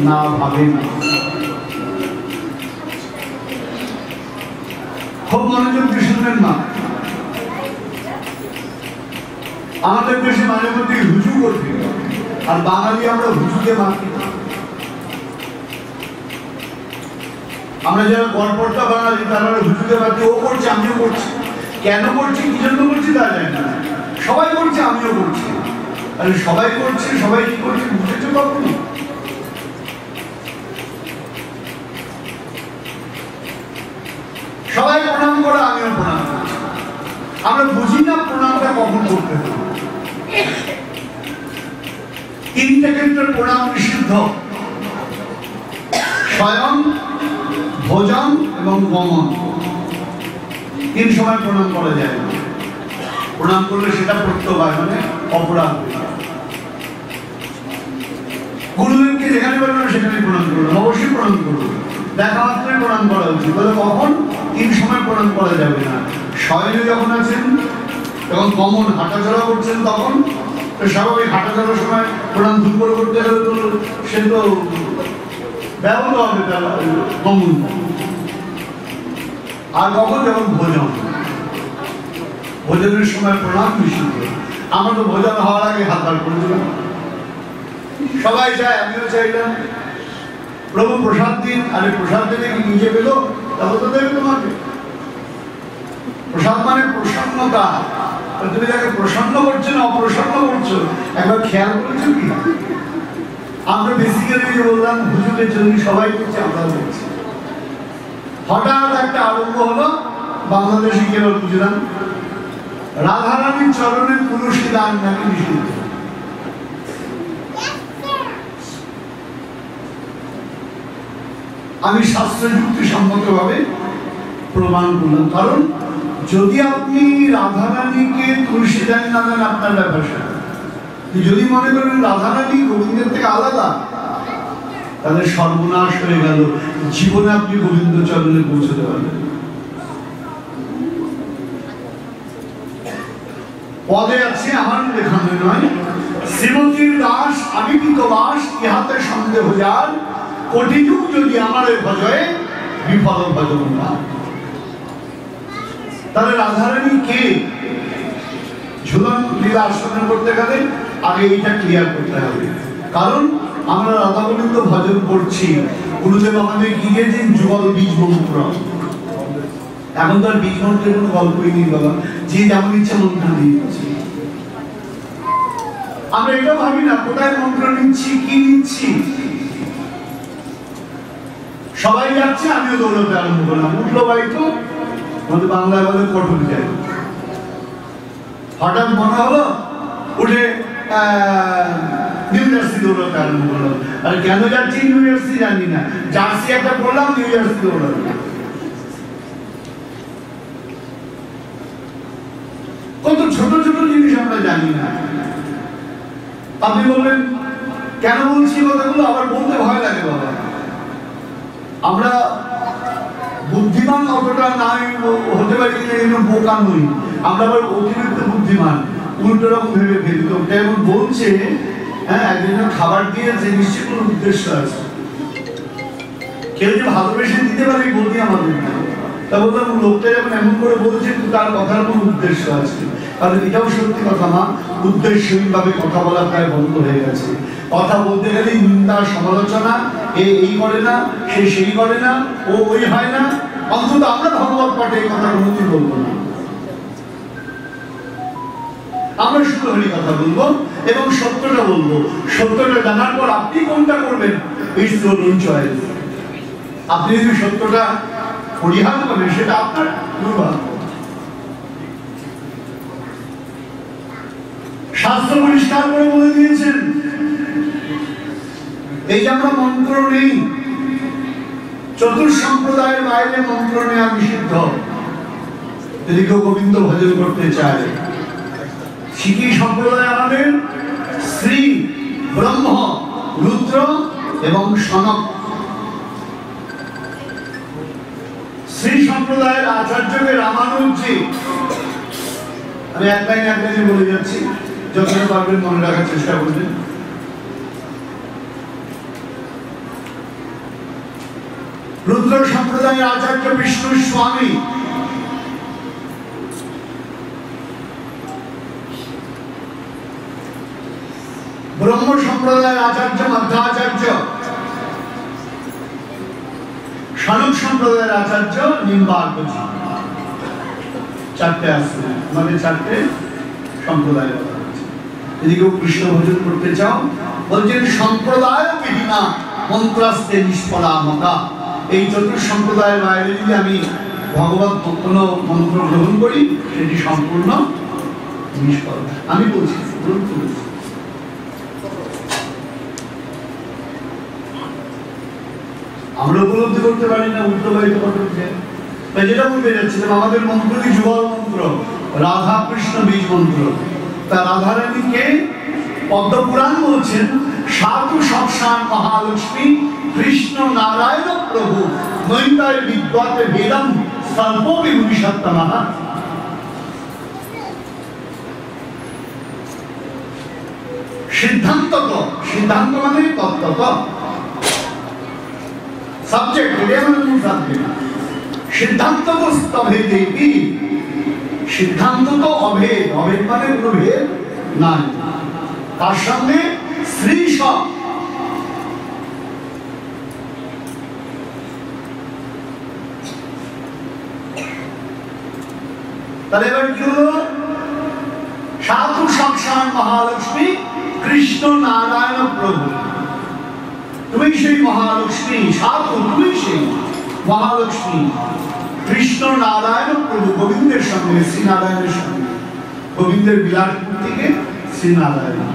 না ভাবে না। খুব মনোযোগ দিয়ে শুনবেন না। আমাদের দেশে মাঝে মধ্যে হুজু করবে, আর বাঙালি আমরা হুজুকে মানি। আমরা যারা গড়পড়তা বাঙালি তারা হুজুকে মানি, ও করছে আমিও করছি। কেন করছি, কি জন্য করছি তা জানি না। সবাই করছে, আমিও করছি। আরে সবাই করছে, সবাই কি করছে বুঝেছো কখনো? সবাই প্রণাম করে, আমিও প্রণাম করছি। আমরা বুঝি না প্রণামটা কখন করতে হবে। তিনটে ক্ষেত্রে প্রণাম নিষিদ্ধ: স্বয়ং, ভোজন এবং গমন। তিন সময় প্রণাম করা যায় না। প্রণাম করলে সেটা প্রত্যবায়, মানে অপরাধ। গুরুদেবকে যেখানে বলবেন সেখানে প্রণাম করবেন, অবশ্যই প্রণাম করবেন। দেখা মাত্রই প্রণাম করা উচিত। বলে কখন? তিন সময় প্রণাম করা যাবে না। শয়নে যখন আছেন তখন গমন, হাঁটাচলা করছেন, তখন স্বাভাবিক হাঁটাচলার সময় প্রণাম দূর করে করতে গেলে তো সে তো ব্যবহার হবে গমন। আর কখন? যখন ভোজন। ভোজনের সময় প্রণাম নিষিদ্ধ। আমরা তো ভোজন হওয়ার আগে হাত বার করে দিলাম। সবাই চায়, আমিও চাইলাম প্রভু প্রসাদ দিন। আরে প্রসাদ দিলে কি নিজে পেল? তাহলে তো দেবে তোমাকে। প্রসাদ মানে প্রসন্নতা। তুমি তাকে প্রসন্ন করছো না অপ্রসন্ন করছো, একবার খেয়াল করেছো কি? আমরা বেসিক্যালি যে বললাম হুজুরের জন্য সবাই করছে, আমরা করছি। হঠাৎ একটা আরম্ভ হলো, বাংলাদেশে কেউ বুঝলাম রাধারানীর চরণের তুলসী দান নাকি নিষিদ্ধ। আমি শাস্ত্র যুক্তি সম্মত ভাবে প্রমাণ করলাম। কারণ যদি আপনি রাধারানীকে তুলসী দেন না দেন আপনার ব্যাপার, যদি মনে করেন রাধারানী গোবিন্দের থেকে আলাদা, তাহলে সর্বনাশ হয়ে গেল। জীবনে আপনি গোবিন্দ চরণে পৌঁছতে পারবেন। পদে আছে, আমার লেখানো নয়, শ্রীমতীর দাস আমি কি বাস ইহাতে সন্দেহ যার, কোটি যুগ যদি আমার ভজয়ে বিফল ভজন না। তাহলে রাধারানী কে? ঝুলন লীলা আস্বাদন করতে গেলে আগে এইটা ক্লিয়ার করতে হবে। কারণ আমরা রাধা গোবিন্দ ভজন করছি, গুরুদেব আমাদের গিয়েছেন যুগল বীজ মন্ত্র। এখন তো আর বীজ মন্ত্রের কোনো গল্পই নেই বাবা, যে যেমন ইচ্ছা মন্ত্র দিয়েছি। আমরা এটা ভাবি না কোথায় মন্ত্র নিচ্ছি, কি নিচ্ছি। সবাই যাচ্ছে, আমিও দৌড়াতে আরম্ভ করলাম। উঠলো বাড়ি তো আমাদের বাংলায় বলে পটল যায়। হঠাৎ মনে হলো উঠে নিউ জার্সি দৌড়াতে আরম্ভ করলাম। আর কেন যাচ্ছি নিউ জার্সি জানি না, জার্সি একটা পড়লাম, নিউ জার্সি দৌড়ালাম। কত ছোট ছোট জিনিস আমরা জানি না। আপনি বলবেন কেন বলছি কথাগুলো? আবার বলতে ভয় লাগে বাবা। আমরা বুদ্ধিমান অতটা নাই হতে পারি কিনা এর বোকা নই, আমরা আবার অতিরিক্ত বুদ্ধিমান, উল্টো রকম ভেবে ফেলি। তো তেমন বলছে, হ্যাঁ একদিন খাবার দিয়েছে, নিশ্চয়ই কোনো উদ্দেশ্য আছে। কেউ যে ভালোবেসে দিতে পারে বলি আমাদের না। তা বললাম লোকটা যখন এমন করে বলছে তার কথার কোনো উদ্দেশ্য আছে। কারণ এটাও সত্যি কথা না, উদ্দেশ্যহীন ভাবে কথা বলা প্রায় বন্ধ হয়ে গেছে। কথা বলতে গেলে নিন্দা সমালোচনা, এই করে না, সে সেই করে না, ও ওই হয় না। অন্তত আমরা ভগবত পাঠে এই কথা কোনোদিন বলবো না। আমরা শুধু হরি কথা বলবো এবং সত্যটা বলবো। সত্যটা জানার পর আপনি কোনটা করবেন, ইটস ইওর ওন চয়েস। আপনি যদি সত্যটা পরিহার করেন সেটা আপনার দুর্ভাগ্য। শাস্ত্র পরিষ্কার করে বলে দিয়েছেন, এই যে আমরা মন্ত্র নেই, চতুর্সম্প্রদায়ের বাইরে মন্ত্র নেওয়া নিষিদ্ধ। যদি কেউ গোবিন্দ ভজন করতে চায়, শিখি সম্প্রদায় আমাদের শ্রী ব্রহ্ম, রুদ্র এবং সনক। শ্রী সম্প্রদায়ের আচার্যকে রামানুজি, আমি এক লাইনে বলে যাচ্ছি, যতটা পারবেন মনে রাখার চেষ্টা করবেন। রুদ্র সম্প্রদায়ের আচার্য বিষ্ণু স্বামী, ব্রহ্ম সম্প্রদায়ের আচার্য মধ্যাচার্য, সনক সম্প্রদায়ের আচার্য নিম্বার্কজি। চারটে আছে, মানে চারটে সম্প্রদায়ের কথা বলছে। যদি কেউ কৃষ্ণ ভজন করতে চাও, বলছেন সম্প্রদায় বিহীনা মন্ত্রাস্তে নিষ্ফলা মতা। এই চতুর্সম্প্রদায়ের বাইরে যদি আমি ভগবত কোন মন্ত্র গ্রহণ করি, সেটি সম্পূর্ণ নিষ্ফল। আমি বলছি আমরা উপলব্ধি করতে পারি না, উল্টোবাহিত করতে। যেটা বলতে যাচ্ছিলাম, আমাদের মন্ত্রই যুগল মন্ত্র, রাধা কৃষ্ণ বীজ মন্ত্র। তা রাধারানীকে পদ্মপুরাণ বলছেন, সাধু সবসান মহালক্ষ্মী কৃষ্ণ নারায়ণ প্রভু নৈতায় বিদ্যাতে বেদম স্বল্প বিভূষাত্তমা। সিদ্ধান্ত, সিদ্ধান্ত মানে তত্ত্ব, সাবজেক্ট, সিদ্ধান্ত তো স্তভেদে কি, সিদ্ধান্ত তো অভেদ, অভেদ মানে কোনো ভেদ নাই। তার সঙ্গে শ্রী সব, তাহলে এবার কি হলো? সাধু সবসান মহালক্ষ্মী কৃষ্ণ নারায়ণ প্রভু। তুমি সেই মহালক্ষ্মী, সাধু তুমি সেই মহালক্ষ্মী, কৃষ্ণ নারায়ণ প্রভু গোবিন্দের সঙ্গে, শ্রীনারায়ণের সঙ্গে, গোবিন্দের বিলাস থেকে শ্রীনারায়ণ।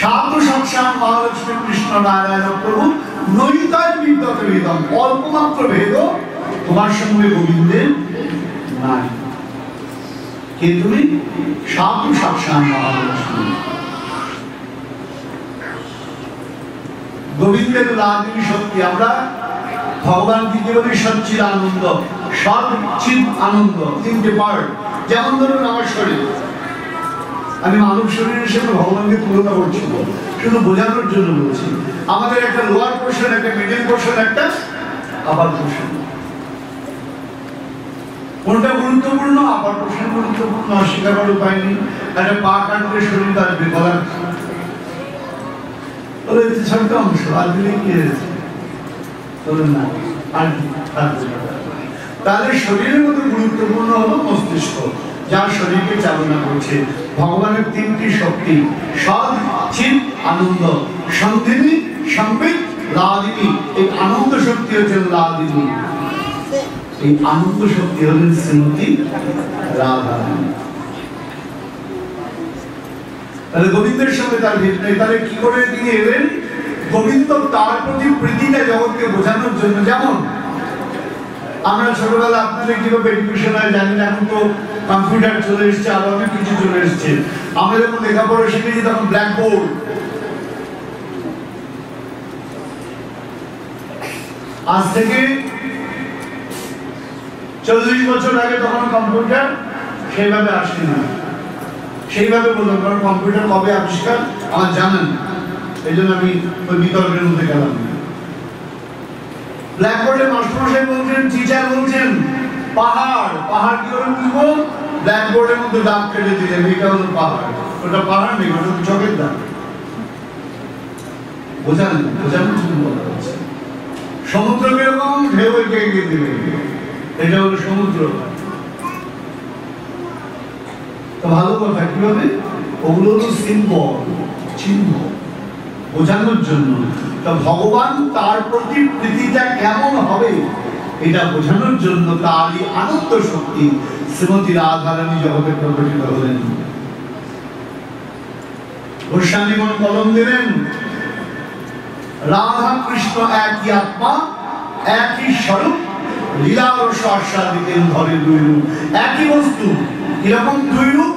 সাধু সবসান মহালক্ষ্মী কৃষ্ণ নারায়ণ প্রভু নৈতায় বিদ্যতে ভেদম, অল্প মাত্র ভেদ তোমার সঙ্গে গোবিন্দের নাই। কে তুমি? সাধু সবসান মহালক্ষ্মী। গোবিন্দের লাভী শক্তি। আমরা ভগবান দিকে বলি সচ্চিদ আনন্দ, সচ্চিদ আনন্দ, তিনটে পার্ট। যেমন ধরুন আমার শরীর, আমি মানব শরীরের সাথে ভগবানকে তুলনা করছি, শুধু বোঝানোর জন্য বলছি। আমাদের একটা লোয়ার পোর্শন, একটা মিডিল পোর্শন, একটা আপার পোর্শন। কোনটা গুরুত্বপূর্ণ? আপার পোর্শন গুরুত্বপূর্ণ, অস্বীকার করার উপায় নেই। একটা পা কাটলে শরীর কাটবে, গলার ছোট্ট অংশ, আর দিলে কি হয়েছে? না, আর তাহলে শরীরের মতো গুরুত্বপূর্ণ হলো মস্তিষ্ক, যা শরীরকে চালনা করছে। ভগবানের তিনটি শক্তি, সৎ, চিৎ, আনন্দ। সন্ধিনী, সংবিত, লাদিনী। এই আনন্দ শক্তি হচ্ছে লাদিনী, এই আনন্দ শক্তি হলেন শ্রীমতী রাধা। তাহলে গোবিন্দের সঙ্গে তার ভেদ নেই। তাহলে কি করে তিনি এলেন? গোবিন্দ তার প্রতি প্রীতিটা জগৎকে বোঝানোর জন্য। যেমন আমরা ছোটবেলা আপনাদের কিভাবে এডুকেশন হয় জানি না, এখন তো কম্পিউটার চলে এসছে, আরো অনেক কিছু চলে এসছে। আমরা যখন লেখাপড়া শিখেছি তখন ব্ল্যাকবোর্ড, আজ থেকে 40 বছর আগে তখন কম্পিউটার সেইভাবে আসছে না। সেইভাবে বললাম কারণ কম্পিউটার কবে আবিষ্কার আমার জানেন, এই জন্য আমি ওই বিতর্কের মধ্যে গেলাম। ব্ল্যাকবোর্ডে মাস্টারমশাই বলছেন, টিচার বলছেন পাহাড়, পাহাড় কি করে বুঝবো? ব্ল্যাকবোর্ডের মধ্যে দাগ কেটে দিলেন, এটা হলো পাহাড়। ওটা পাহাড় নেই, ওটা চোখের দাগ। বোঝানোর জন্য বলা হচ্ছে। সমুদ্র কিরকম? ঢেউ এগিয়ে দিবে, এটা হলো সমুদ্র। তো ভালো কথা, কিভাবে? ওগুলো হলো সিম্বল, চিহ্ন, বোঝানোর জন্য। তা ভগবান তার প্রতি প্রীতিটা কেমন হবে এটা বোঝানোর জন্য তারই আনন্দ শক্তি শ্রীমতী রাধারানী জগতে প্রকটিত হলেন। গোস্বামীগণ কলম দিলেন, রাধা কৃষ্ণ একই আত্মা, একই স্বরূপ, লীলা রস আস্বাদিতেন ধরে দুই রূপ। একই বস্তু, কিরকম দুই রূপ?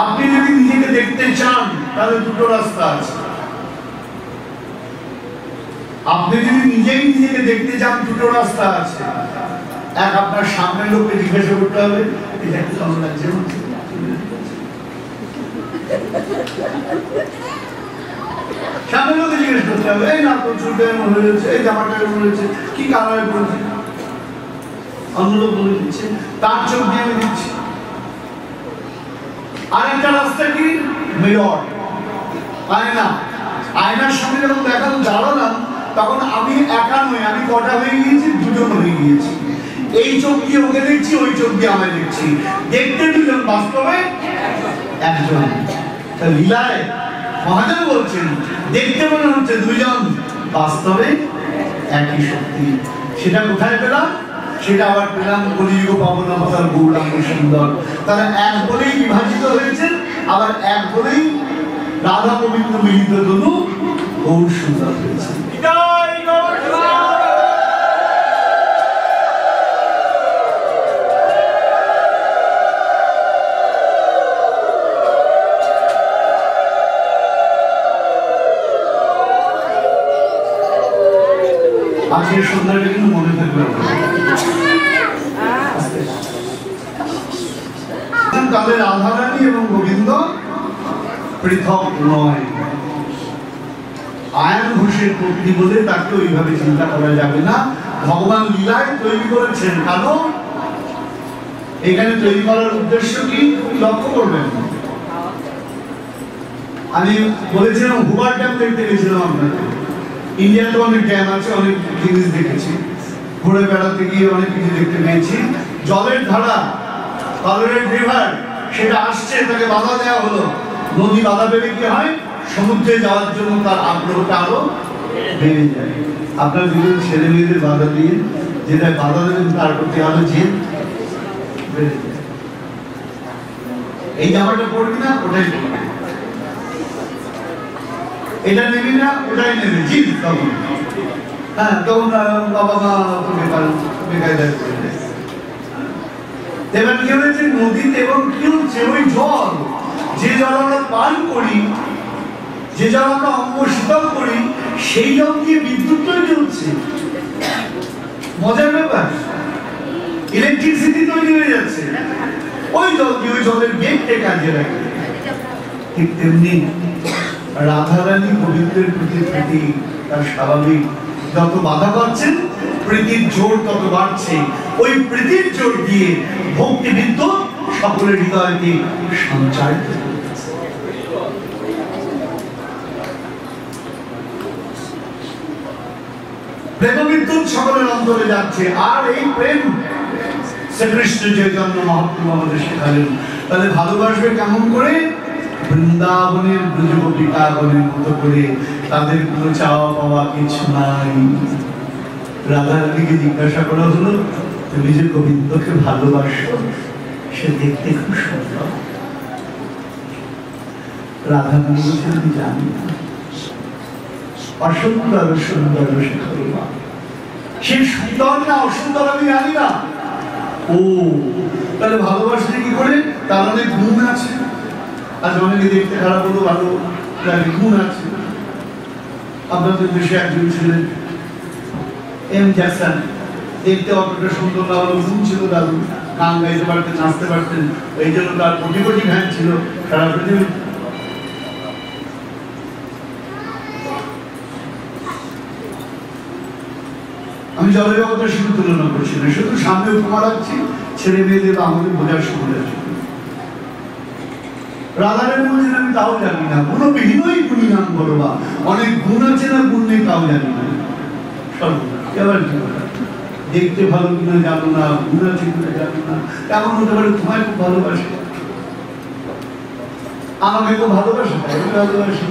আপনি যদি নিজেকে দেখতে চান তাহলে দুটো রাস্তা আছে। আপনি যদি নিজেই নিজেকে দেখতে চান দুটো রাস্তা আছে। এক, আপনার সামনের লোককে জিজ্ঞাসা করতে হবে এটা কেমন লাগছে, সামনের লোককে জিজ্ঞাসা করতে হবে এই না তো চুলটা এমন হয়ে যাচ্ছে, এই জামাটা এমন হয়েছে, কি কালারে পড়েছে। অন্য লোক বলে দিচ্ছে, তার চোখ দিয়ে আমি দিচ্ছি। আর একটা রাস্তা কি? মিরর, আয়না। আয়নার সামনে যখন দেখানো দাঁড়ালাম তখন আমি একা নই, আমি কটা হয়ে গিয়েছি? দুজন হয়ে গিয়েছি। এই চোখ দিয়ে ওকে দেখছি, ওই চোখ দিয়ে আমি দেখছি। দেখতে দুজন, বাস্তবে একজন। লীলায় মহাদেব বলছেন দেখতে মনে হচ্ছে দুজন, বাস্তবে একই শক্তি। সেটা কোথায় পেলাম? সেটা আবার পেলাম কলিযুগ পাবন অবতার গৌরাঙ্গ সুন্দর। তারা এক বলেই বিভাজিত হয়েছে, আবার এক বলেই রাধা গোবিন্দ মিলিত তনু গৌর সুন্দর হয়েছে। আজকের সন্ধ্যাটা কিন্তু মনে থাকবে। তাদের রাধারানী এবং গোবিন্দ পৃথক নয়। আয়ন ঘোষের পত্নী বলে তাকে ওইভাবে চিন্তা করা যাবে না। ভগবান লীলায় তৈরি করেছেন, কারণ এখানে তৈরি করার উদ্দেশ্য কি লক্ষ্য করবেন। আমি বলেছিলাম হুবার ড্যাম দেখতে গেছিলাম আপনাকে। ইন্ডিয়াতে অনেক ড্যাম আছে, অনেক জিনিস দেখেছি, ঘুরে বেড়াতে গিয়ে অনেক কিছু দেখতে পেয়েছি। জলের ধারা, কলোরেড রিভার, সেটা আসছে, তাকে বাধা দেওয়া হলো। নদী বাধা পেলে কি হয়? সমুদ্রে যাওয়ার জন্য তার আগ্রহটা আরো বেড়ে যায়। আপনার দুজন ছেলে মেয়েদের বাধা দিয়ে যেটা বাধা দেবেন তার প্রতি আরো জেদ বেড়ে যায়। এই জামাটা পড়বি না, ওটাই পড়বি, এটা নেবি না, ওটাই নেবে, জিদ তখন। হ্যাঁ, তখন বাবা মা বেকায়দায় করে দেয়। এবার কি হয়েছে? নদীতে এবং কি হচ্ছে? ওই জল, যে জল আমরা পান করি, যে জল আমরা অঙ্গ শীতল করি, সেই জল দিয়ে বিদ্যুৎ তৈরি হচ্ছে। মজার ব্যাপার, ইলেকট্রিসিটি তৈরি হয়ে যাচ্ছে ওই জল দিয়ে। ওই জলের বেগকে কাজে রাখে। ঠিক তেমনি রাধারানী গোবিন্দের প্রতি প্রীতি তার স্বাভাবিক, যত বাধা পাচ্ছেন প্রীতির জোর তত বাড়ছে, ওই প্রীতির জোর দিয়ে ভক্তিবিদ্য সকলের হৃদয়কে সঞ্চারিত করছে। প্রেম বিদ্যুৎ সকলের অন্তরে যাচ্ছে, আর এই প্রেম শ্রীকৃষ্ণ চৈতন্য মহাপ্রভু আমাদের শেখালেন। তাহলে ভালোবাসবে কেমন করে? বৃন্দাবনের ব্রজগোপিকাগণের মতো করে, তাদের কোনো চাওয়া পাওয়া কিছু নাই। রাধারানীকে জিজ্ঞাসা করা হলো, তুমি যে গোবিন্দকে ভালোবাসো, সে দেখতে খুব সুন্দর। রাধারানী বলছে, আমি জানি না, অসুন্দর সুন্দর সে সুন্দর না অসুন্দর আমি জানি না। ও তাহলে ভালোবাসলে কি করে? তার অনেক গুণ আছে। আজ অনেকে দেখতে খারাপ হলো, ভালো গুণ আছে। আপনাদের দেশে একজন ছিলেন এম জ্যাকসন, দেখতে অতটা সুন্দর না হলো, গুণ ছিল দারুণ, গান গাইতে পারতেন, নাচতে পারতেন, এই জন্য তার কোটি কোটি ফ্যান ছিল সারা পৃথিবী। আমি জলজগতের শুধু তুলনা করছি না, শুধু সামনে উপমা রাখছি ছেলে মেয়েদের আমাদের বোঝার সুবিধার জন্য। রাধারানী বলছেন, আমি তাও জানি না, গুণবিহীনই গুণী নাম বলো, বা অনেক গুণ আছে না গুণ নেই তাও জানি না। এবার কি দেখতে ভালো কিনা জানো না, গুণ আছে কিনা জানো না, কেমন হতে পারে? তোমায় খুব ভালোবাসে, আমাকে খুব ভালোবাসে, আমি ভালোবাসি,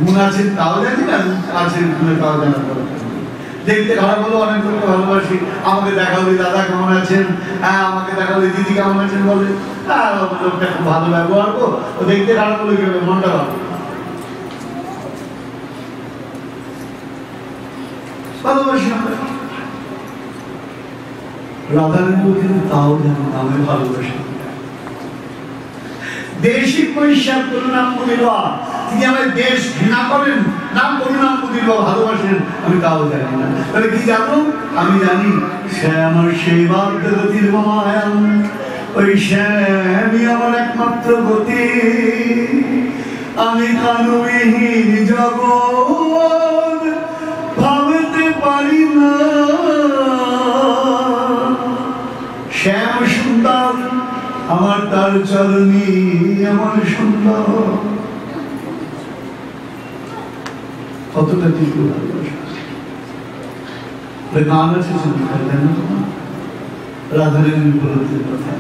গুণ আছে তাও জানি না, আছে গুণে তাও জানা দরকার। দেখতে খারাপ হলো, অনেক লোককে ভালোবাসি, আমাকে দেখা হলে দাদা কেমন আছেন, হ্যাঁ আমাকে দেখা হলে দিদি কেমন আছেন বলে, হ্যাঁ লোকটা খুব ভালো ব্যবহার গো, ও দেখতে খারাপ হলে কি হবে, মনটা ভালো ভালোবাসি আমরা। রাধারানী কিন্তু তাও জানি না, আমি ভালোবাসি। দেশিক পরিষ্কার করুণাম মুদিবা, তিনি আমার দেশ ঘৃণা করেন, নাম করুণাম মুদিবা, ভালোবাসেন, আমি তাও জানি না। তাহলে কি জানো? আমি জানি শ্যাম সেবা গতির মায়াম, ওই শ্যামই আমার একমাত্র গতি। আমি কানুবিহীন জগৎ ভাবতে পারি না, শ্যাম সুন্দর আমার তার চরণী আমার সুন্দর। কতটা তীব্র ভালোবাসা! গান আছে রাধারানীর উপলব্ধির কথা।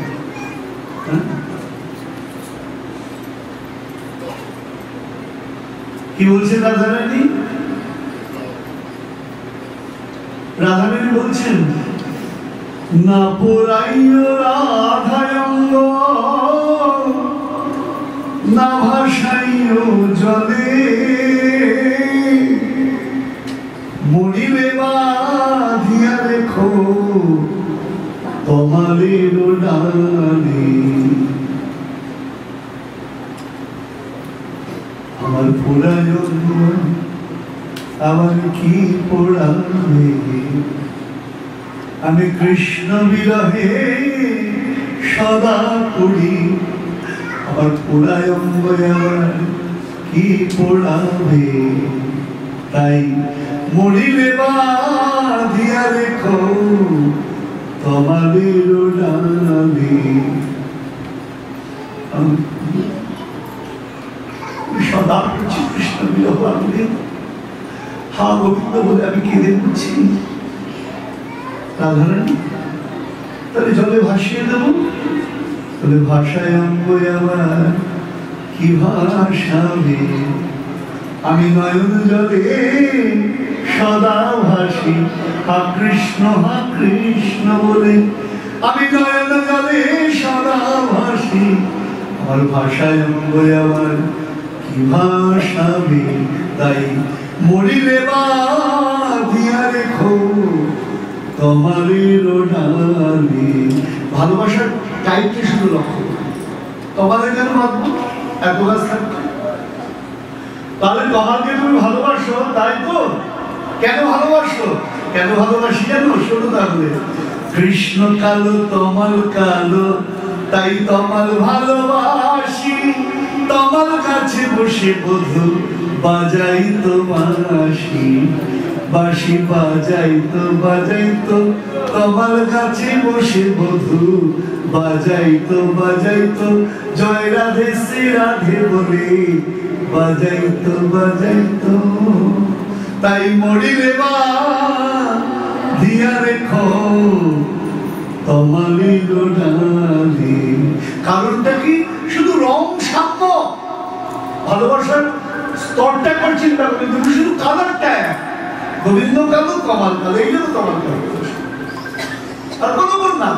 কি বলছেন রাধারানী? রাধারানী বলছেন, না পুরাইও রাধায়ঙ্গ, না ভাসাইও জলে, মরিবে বাঁধিয়া রেখো তোমাদের ডালে। আমার পুরায়ঙ্গ আমার কি পোড়াবে, আমি কৃষ্ণ বিরহে সদা করি, আমার পুরায়ঙ্গ আমার কি পোড়াবে। তাই মরিলে বাঁধিয়া রেখো তোমাদের ডালে। সদা করছি কৃষ্ণ বিরহ আনলে, হা গোবিন্দ বলে আমি কেঁদে বলছি। রাধারানী তাহলে জলে ভাসিয়ে দেবো, তাহলে ভাষায় অঙ্গ আমার কি ভাষাবে। আমি নয়ন জলে সদা ভাসি, হা কৃষ্ণ বলে, আমি নয়ন জলে সদা ভাসি, আমার ভাষায় অঙ্গ আমার কি ভাষাবে। তাই মরিলে বাঁধিয়া রেখো তোমাদের ডালে। ভালোবাসার টাইপটি শুধু লক্ষ্য করি, তোমাদের কেন ভাববো এত গাছ থাকবে? তাহলে তোমাকে তুমি ভালোবাসো, তাই তো? কেন ভালোবাসো? কেন ভালোবাসি জানো? শোনো তাহলে, কৃষ্ণ কালো তমাল কালো, তাই তমাল ভালোবাসি, তমাল গাছে বসে বধূ বাজাইতো বাঁশি, বাঁশি বাজাইতো বাজাইতো তমাল গাছে বসে বধূ বাজাইতো বাজাইতো জয় রাধে শ্রী রাধে বলে বাজাইতো বাজাইতো। তাই মরিলে বা দিয়া রেখো তমালির ডালে। কারণটা কি? শুধু রং সাম্য, ভালোবাসার স্তরটা করছেন কিন্তু শুধু কালারটা, গোবিন্দ কালো কমাল কালো, এই জন্য কমাল কালো, আর কোনো না।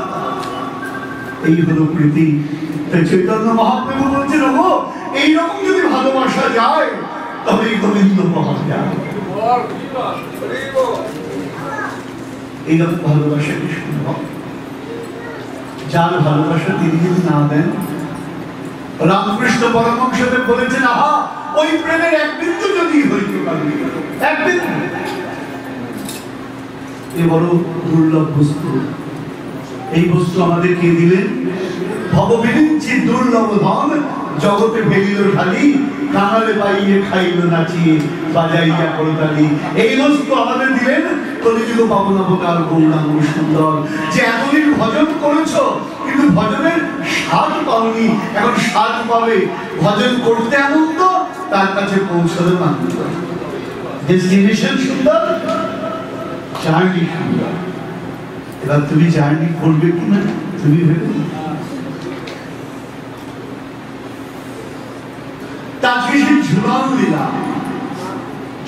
এই হলো প্রীতি। চৈতন্য মহাপ্রভু বলছেন, ও এইরকম যদি ভালোবাসা যায় তবে গোবিন্দ পাওয়া যায়। এইরকম ভালোবাসা কি সম্ভব? যার ভালোবাসা তিনি যদি না দেন, রামকৃষ্ণ পরমহংসদেব বলেছেন, আহা ওই প্রেমের এক বিন্দু যদি হইতে পারে, এক বিন্দু, এ বড় দুর্লভ বস্তু। এই বস্তু আমাদের কে দিলেন? ভববিরিঞ্চি দুর্লভ ধন জগতে ফেলিল ঢালি, কাঙালে পাইয়ে খাইল নাচিয়ে বাজাইয়া করতালি। এই বস্তু আমাদের দিলেন কলিযুগ পাবন অবতার গৌরাঙ্গ সুন্দর। যে এতদিন ভজন করেছো কিন্তু ভজনের স্বাদ পাওনি, এখন স্বাদ পাবে। ভজন করতে আনন্দ, তার কাছে পৌঁছাতে আনন্দ। ডেস্টিনেশন সুন্দর, জার্নি সুন্দর। এবার তুমি জার্নি করবে কিনা তুমি ভেবে। তাকে সে ঝুলন দিলাম।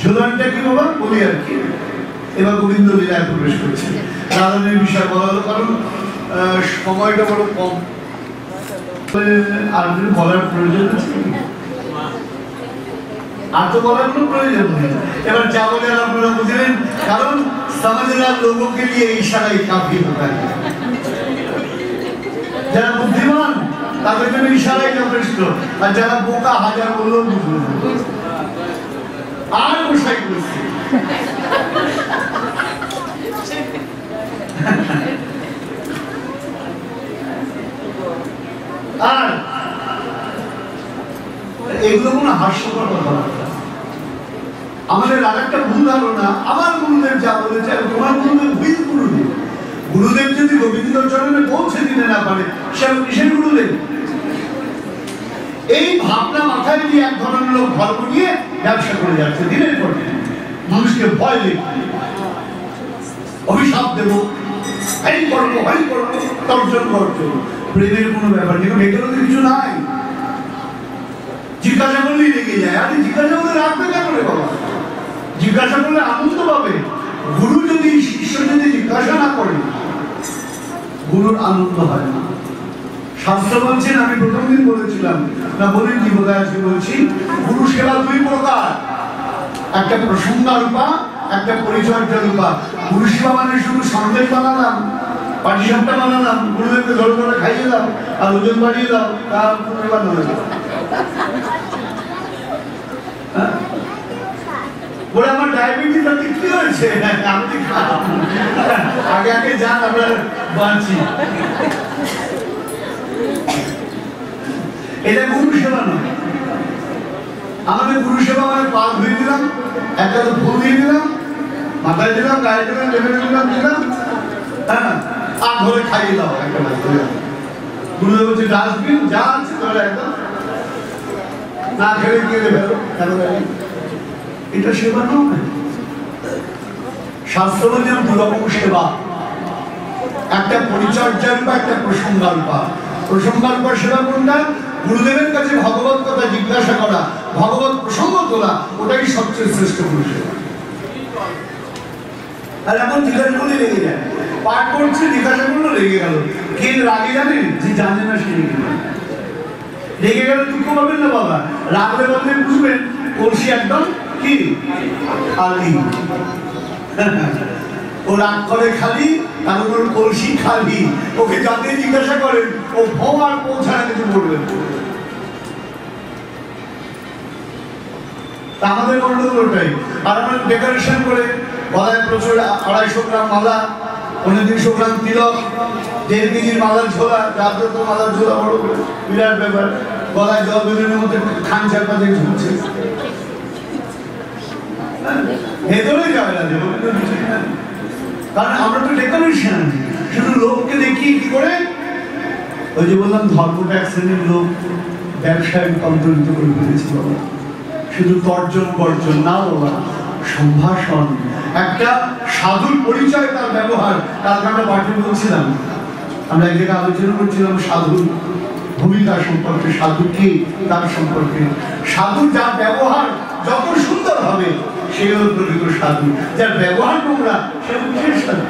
ঝুলনটা কি বাবা বলি আর কি। এবার গোবিন্দ লীলায় প্রবেশ করছে। রাধানের বিষয় বলা হলো, কারণ সময়টা বড় কম, আর বলার প্রয়োজন আছে, আর তো বলার কোনো প্রয়োজন নেই। এবার যা বলে আপনারা বুঝলেন, কারণ সমাজের লোককে নিয়ে ইশারাই কাফি হতে। যারা বুদ্ধিমান তাদের জন্য ইশারাই যথেষ্ট, আর যারা বোকা হাজার বললেও বুঝবে না। আর বসাই করছে আর এগুলো কোনো হাস্যকর কথা না। আমাদের আর একটা ভুল ধারণা, আমার গুরুদেব যা বলেছে, তোমার গুরুদেব বিল গুরুদেব। গুরুদেব যদি গোবিন্দ চরণে পৌঁছে দিতে না পারে, সে কিসের গুরুদেব? এই ভাবনা মাথায় দিয়ে এক ধরনের লোক ধর্ম নিয়ে ব্যবসা করে যাচ্ছে দিনের পর দিন। মানুষকে ভয় দেবে, অভিশাপ দেব, এই করবো এই করবো, তর্জন করছো। প্রেমের কোনো ব্যাপার নেই, ভেতরে কিছু নাই। জিজ্ঞাসা করলেই লেগে যায়। আরে জিজ্ঞাসা করলে রাখবে কেন রে বাবা? জিজ্ঞাসা করলে আনন্দ পাবে। গুরু যদি শিষ্য যদি জিজ্ঞাসা না করে, গুরুর আনন্দ হয় না। শাস্ত্র বলছেন, আমি প্রথম দিন বলেছিলাম না, বলেন কি বোধ আজকে বলছি, গুরু সেবা দুই প্রকার, একটা প্রসঙ্গারূপা, একটা পরিচর্যা রূপা। গুরু সেবা মানে শুধু সন্দেশ বানালাম, পাটিসাপটা বানালাম, গুরুদেবকে ধরে ধরে খাইয়ে দাও আর ওজন বাড়িয়ে দাও, তার সেবা নয়। বলে আমার ডায়াবেটিস আছে, কি হয়েছে? আমি আগে আগে যান, আমরা বাঁচি। এটা গুরু সেবা নয়। আমাদের গুরু সেবা মানে পা ধুয়ে দিলাম, একটা তো ফুল দিয়ে দিলাম, মাথায় দিলাম, গায়ে দিলাম, লেবেলে দিলাম, দিলাম, হ্যাঁ, আর ধরে খাইয়ে দাও একটা। গুরুদেব বলছে ডাস্টবিন যা আছে ধরে একদম না খেলে গিয়ে দেবে। এটা সেবা নয়। শাস্ত্র বলছে দুরকম সেবা, একটা পরিচর্যারূপা, একটা প্রসঙ্গারূপা। প্রসঙ্গারূপা সেবা কোনটা? গুরুদেবের কাছে ভগবত কথা জিজ্ঞাসা করা, ভগবত প্রসঙ্গ তোলা, ওটাই সবচেয়ে শ্রেষ্ঠ গুরু সেবা। আর এখন জিজ্ঞাসা করলে লেগে যায়, পাঠ করছে জিজ্ঞাসা করলো লেগে গেল। কে রাগে জানেন? যে জানে না সে রেগে গেলে দুঃখ পাবেন না বাবা। রাগলে বললে বুঝবেন কলসি একদম কি খালি। ও রাগ করে খালি, তার উপর কলসি খালি। ওকে যাতে জিজ্ঞাসা করেন, ও ভোগ আর পৌঁছানো কিছু বলবেন। আমাদের গন্ডগোল ওটাই। আর আমরা ডেকোরেশন করে গলায় প্রচুর 250 গ্রাম মালা, 300 গ্রাম তিলক, 1.5 কেজির মালার ঝোলা, যাদের তো মালার ঝোলা বড় করে বিরাট ব্যাপার। গলায় জল বেলুনের মধ্যে খান চাপা দিয়ে ঝুলছে, ভেতরে যাবে না, কারণ আমরা তো ডেকোরেশন, শুধু লোককে দেখিয়ে কি করে, ওই যে বললাম ধর্মটা এক শ্রেণীর লোক ব্যবসায় রূপান্তরিত করে ফেলেছে বাবা। শুধু তর্জন গর্জন না বাবা, সম্ভাষণ, একটা সাধুর পরিচয়, তার ব্যবহার। কালকে আমরা পাঠে বলছিলাম, আমরা এক জায়গায় আলোচনা করছিলাম সাধুর ভূমিকা সম্পর্কে, সাধু কে তার সম্পর্কে। সাধুর যার ব্যবহার যত সুন্দর হবে সে হল প্রকৃত সাধু, যার ব্যবহার নোংরা সে বিশেষ সাধু।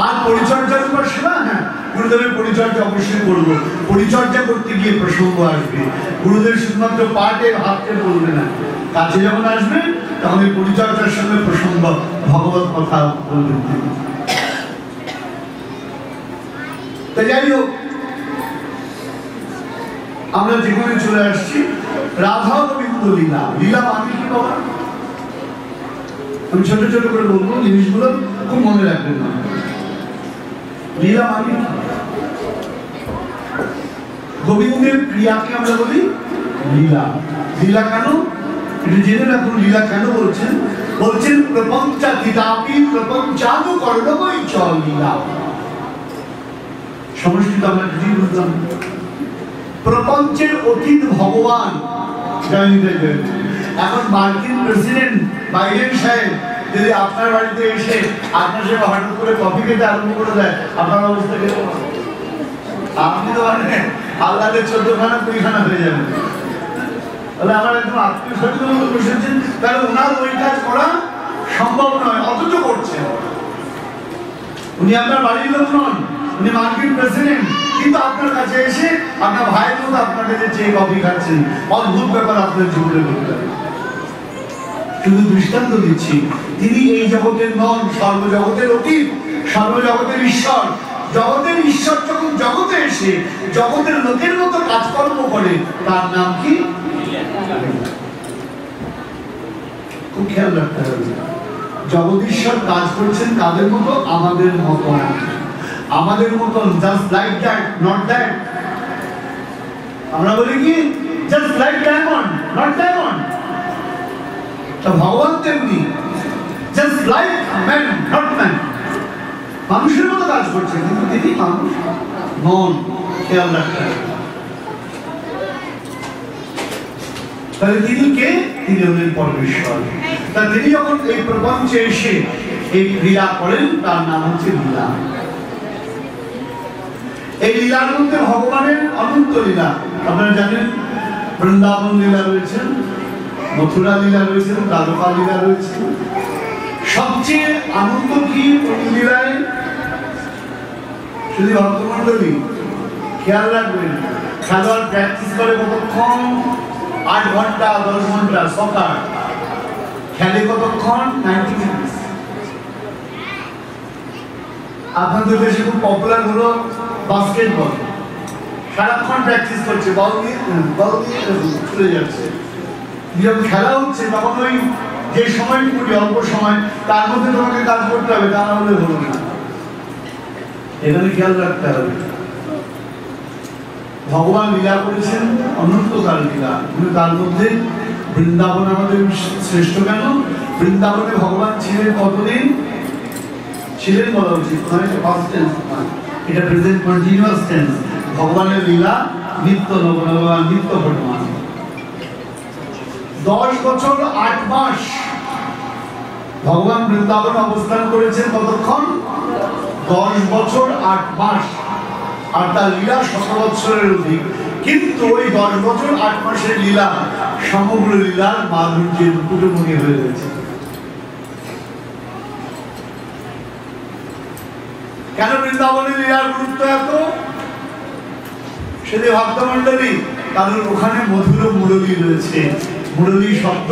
আর পরিচর্যার উপর সেবা, হ্যাঁ গুরুদেবের পরিচর্যা অবশ্যই করবো। পরিচর্যা করতে গিয়ে প্রসঙ্গ আসবে, গুরুদেব শুধুমাত্র পাঠে ভাবতে বলবে না, কাছে যখন আসবে তখন এই পরিচর্যার সঙ্গে প্রসঙ্গ ভগবত কথা বলবেন। তো যাই হোক, আমরা যেখানে চলে আসছি রাধা গোবিন্দ লীলা। লীলা মানে কি বাবা? আমি ছোট ছোট করে বলবো, জিনিসগুলো খুব মনে রাখবেন না। লীলা মানে গোবিন্দের ক্রিয়াকে আমরা বলি লীলা। লীলা কেন এটা জেনে রাখুন। লীলা কেন বলছেন? বলছেন প্রপঞ্চাদিতাপি প্রপঞ্চাদু কর্ণময় চ লীলা। সংস্কৃত আমরা কি বলতাম? প্রপঞ্চের অতীত ভগবান। এখন মার্কিন প্রেসিডেন্ট বাইডেন সাহেব যদি আপনার বাড়িতে এসে আপনার সাথে হঠাৎ করে কফি খেতে আরম্ভ করে দেয়, আপনার অবস্থা কেমন? আপনি তো মানে আল্লাহদের 14খানা 20খানা হয়ে যাবেন। তাহলে আমার একদম আত্মীয় স্বজন বসেছেন, তাহলে ওনার ওই কাজ করা সম্ভব নয়, অথচ করছেন। উনি আপনার বাড়ির লোক নন, উনি মার্কিন প্রেসিডেন্ট, কিন্তু আপনার কাছে এসে আপনার ভাইয়ের মতো আপনার কাছে চেয়ে কফি খাচ্ছেন। অদ্ভুত ব্যাপার আপনার জীবনে ঘটতে। শুধু দৃষ্টান্ত দিচ্ছি, তিনি এই জগতের নন, সর্বজগতের অতীত, সর্বজগতের ঈশ্বর। জগতের ঈশ্বর যখন জগতে এসে জগতের লোকের মতো কাজকর্ম করে, তার নাম কি? খুব খেয়াল রাখতে হবে। জগদীশ্বর কাজ করছেন কাদের মতো? আমাদের মতো, আমাদের মতন। Just like that, not that. আমরা বলি কি just like diamond, not diamond. তো ভগবান তেমনি just like man, not man. মানুষের মতো কাজ করছে, কিন্তু তিনি মানুষ নন। খেয়াল রাখতে হবে। তাহলে তিনি কে? তিনি হলেন পরমেশ্বর। তা তিনি যখন এই প্রপঞ্চে এসে এই লীলা করেন, তার নাম হচ্ছে লীলা। এই লীলার মধ্যে ভগবানের অনন্ত লীলা। আপনারা জানেন বৃন্দাবন লীলা রয়েছে, মথুরা লীলা রয়েছে, দ্বারকা লীলা রয়েছে। সবচেয়ে আনন্দ কি কোন লীলায়? শুধু ভক্তমন্ডলী খেয়াল রাখবেন, খেলোয়াড় প্র্যাকটিস করে কতক্ষণ? 8 ঘন্টা 10 ঘন্টা। সকার খেলে কতক্ষণ? 90 মিনিট। আপনাদের দেশে খুব পপুলার হলো বাস্কেটবল। সারাক্ষণ প্র্যাকটিস করছে, বল নিয়ে চলে যাচ্ছে। যখন খেলা হচ্ছে তখন ওই যে সময়টুকু অল্প সময়, তার মধ্যে তোমাকে কাজ করতে হবে, তা না হলে হলো না। এখানে খেয়াল রাখতে হবে। ভগবান লীলা করেছেন অনন্তকাল লীলা, কিন্তু তার মধ্যে বৃন্দাবন আমাদের শ্রেষ্ঠ। কেন? বৃন্দাবনে ভগবান ছিলেন কতদিন? ছিলেন বলা উচিত, এটা প্রেজেন্ট কন্টিনিউয়াস টেন্স। ভগবানের লীলা নিত্য নবনবমান, নিত্য ঘটমান। 10 বছর 8 মাস ভগবান বৃন্দাবনে অবস্থান করেছেন। কতক্ষণ? 10 বছর 8 মাস। আর তার লীলা 17 বছরের অধিক। কিন্তু ওই 10 বছর 8 মাসের লীলা সমগ্র লীলার মাধুর্যের পুটমুখী হয়ে রয়েছে। কেন বৃন্দাবনের লীলার গুরুত্ব এত? সেটি ভক্তমন্ডলী, কারণ ওখানে মধুর মুরলী রয়েছে। মুরলী শব্দ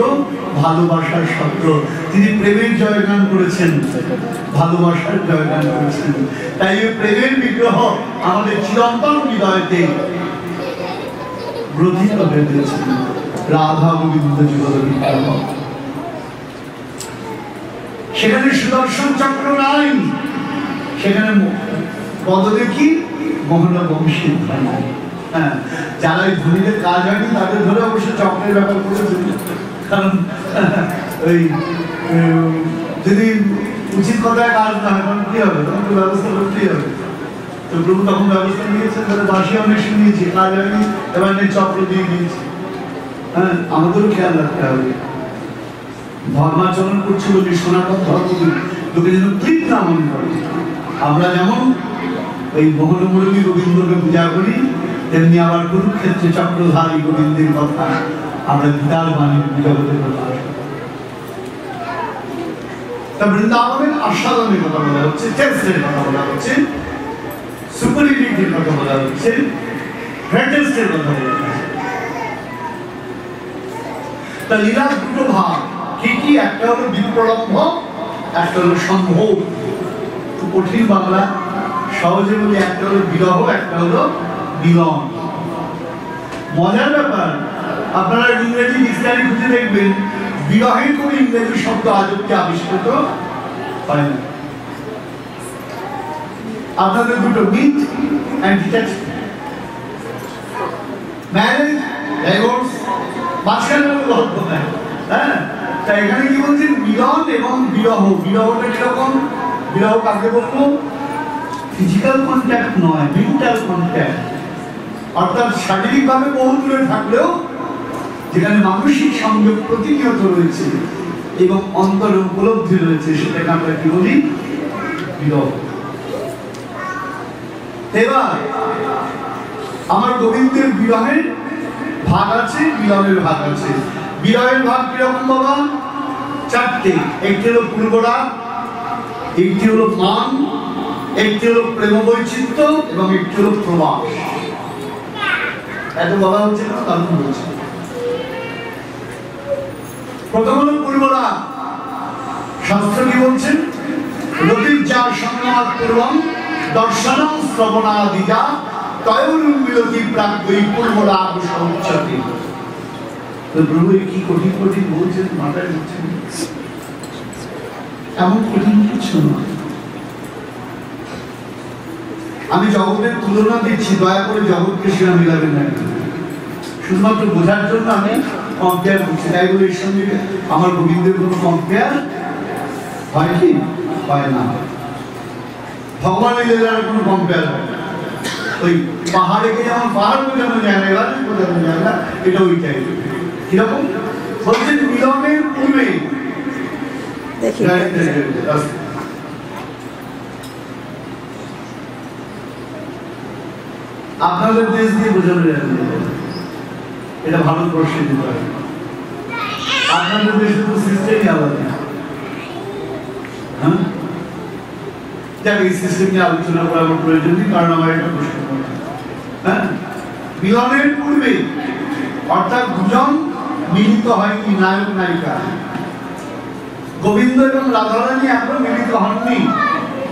ভালোবাসার শব্দ। তিনি প্রেমের জয়গান করেছেন, ভালোবাসার জয়গান করেছেন। তাই এই প্রেমের বিগ্রহ আমাদের চিরন্তন হৃদয়তে গ্রথিত হয়ে দিয়েছেন। রাধা গোবিন্দ যুগল বিগ্রহ। সেখানে সুদর্শন চক্র নাই, সেখানে বদলে কি মোহনা বংশী ধনী। হ্যাঁ, যারা এই ধনীদের কাজ হয়নি তাদের ধরে অবশ্য চক্রের ব্যাপার করেছে, কারণ ওই যদি উচিত কথায় কাজ না হয় তখন কি হবে, তখন তো ব্যবস্থা করতেই হবে। তো প্রভু তখন ব্যবস্থা নিয়েছে, তাহলে বাসি অনেক শুনিয়েছি, কাজ হয়নি, এবার নিয়ে চক্র দিয়ে দিয়েছে। হ্যাঁ, আমাদেরও খেয়াল রাখতে হবে। ধর্মাচরণ করছি বলি সনাতন ধর্ম লোকে যেন তৃপ্ত না মনে করে। আমরা যেমন এই মোহনমুরলী গোবিন্দকে পূজা করি, তেমনি আবার কুরুক্ষেত্রে চক্রধারী গোবিন্দের কথা আমরা গীতার বাণী জগতের কথা। তা বৃন্দাবনের আস্বাদনের কথা বলা হচ্ছে, টেস্টের কথা বলা হচ্ছে, সুপারিটির কথা বলা হচ্ছে, গ্রেটেস্টের কথা বলা হচ্ছে। তা লীলার দুটো ভাগ কি কি? একটা হলো বিপ্রলম্ভ, একটা হলো সম্ভোগ। কঠিন বাংলা, সহজে বলি, একটা হলো বিরহ, একটা হলো মিলন। মজার ব্যাপার, আপনারা ইংরেজি ডিকশনারি খুঁজে দেখবেন, বিরহের কোনো ইংরেজি শব্দ আজ অব্দি আবিষ্কৃত হয় না। আপনাদের দুটো meet and detachment, marriage, divorce, মাঝখানে কোনো গল্প নাই। হ্যাঁ, তাই এখানে কি বলছেন? মিলন এবং বিরহ। বিরহটা কিরকম? বিরহ কাকে বলবো? ফিজিক্যাল কন্ট্যাক্ট নয়, মেন্টাল কন্ট্যাক্ট, অর্থাৎ শারীরিকভাবে বহু দূরে থাকলেও যেখানে মানসিক সংযোগ প্রতিনিয়ত রয়েছে এবং অন্তরে উপলব্ধি রয়েছে, সেটাকে আমরা কি বলি? বিরহ। এবার আমার গোবিন্দের বিরহের ভাগ আছে, মিলনের ভাগ আছে। বিরহের ভাগ কিরকম বাবা? চারটে। একটি হলো পূর্বরাগ, একটি হলো মান, একটি হলো প্রেম বৈচিত্র্য এবং একটি হলো প্রবাস। এত বলা হচ্ছে না, কারণ বলছে প্রথম হলো পূর্বরাগ। শাস্ত্র কি বলছেন? রতির যার সংবাদ পূর্বম দর্শনম শ্রবণাদিজা তয়োরুম বিরতি প্রাগ্যই পূর্বরাগ সৌচ্চতে। তো প্রভু কি কঠিন কঠিন বলছেন, মাথায় বলছেন, এমন কঠিন কিছু নয়। আমি জগতের তুলনা দিচ্ছি, দয়া করে জগৎকে সেরা মিলাবেন না, শুধুমাত্র বোঝার জন্য আমি কম্পেয়ার করছি। তাই বলে এর সঙ্গে আমার গোবিন্দের কোনো কম্পেয়ার হয় কি? হয় না। ভগবানের লীলার কোনো কম্পেয়ার হয় না। ওই পাহাড়েকে যেমন পাহাড় বোঝানো যায় না, এবার বোঝানো যায় না, এটা ওইটাই। কিরকম বলছেন? মিলনের পূর্বে আপনাদের দেশ দিয়ে বোঝানো যায় না, এটা ভারতবর্ষে দিতে হয়। আপনাদের দেশে তো সিস্টেমই আলাদা। হ্যাঁ, যাক, এই সিস্টেম নিয়ে আলোচনা করা আমার প্রয়োজন নেই, কারণ আমার এটা প্রশ্ন। হ্যাঁ, মিলনের পূর্বে, অর্থাৎ দুজন মিলিত হয়নি, নায়ক নায়িকা। গোবিন্দ এবং রাধারানী এখনো মিলিত হননি,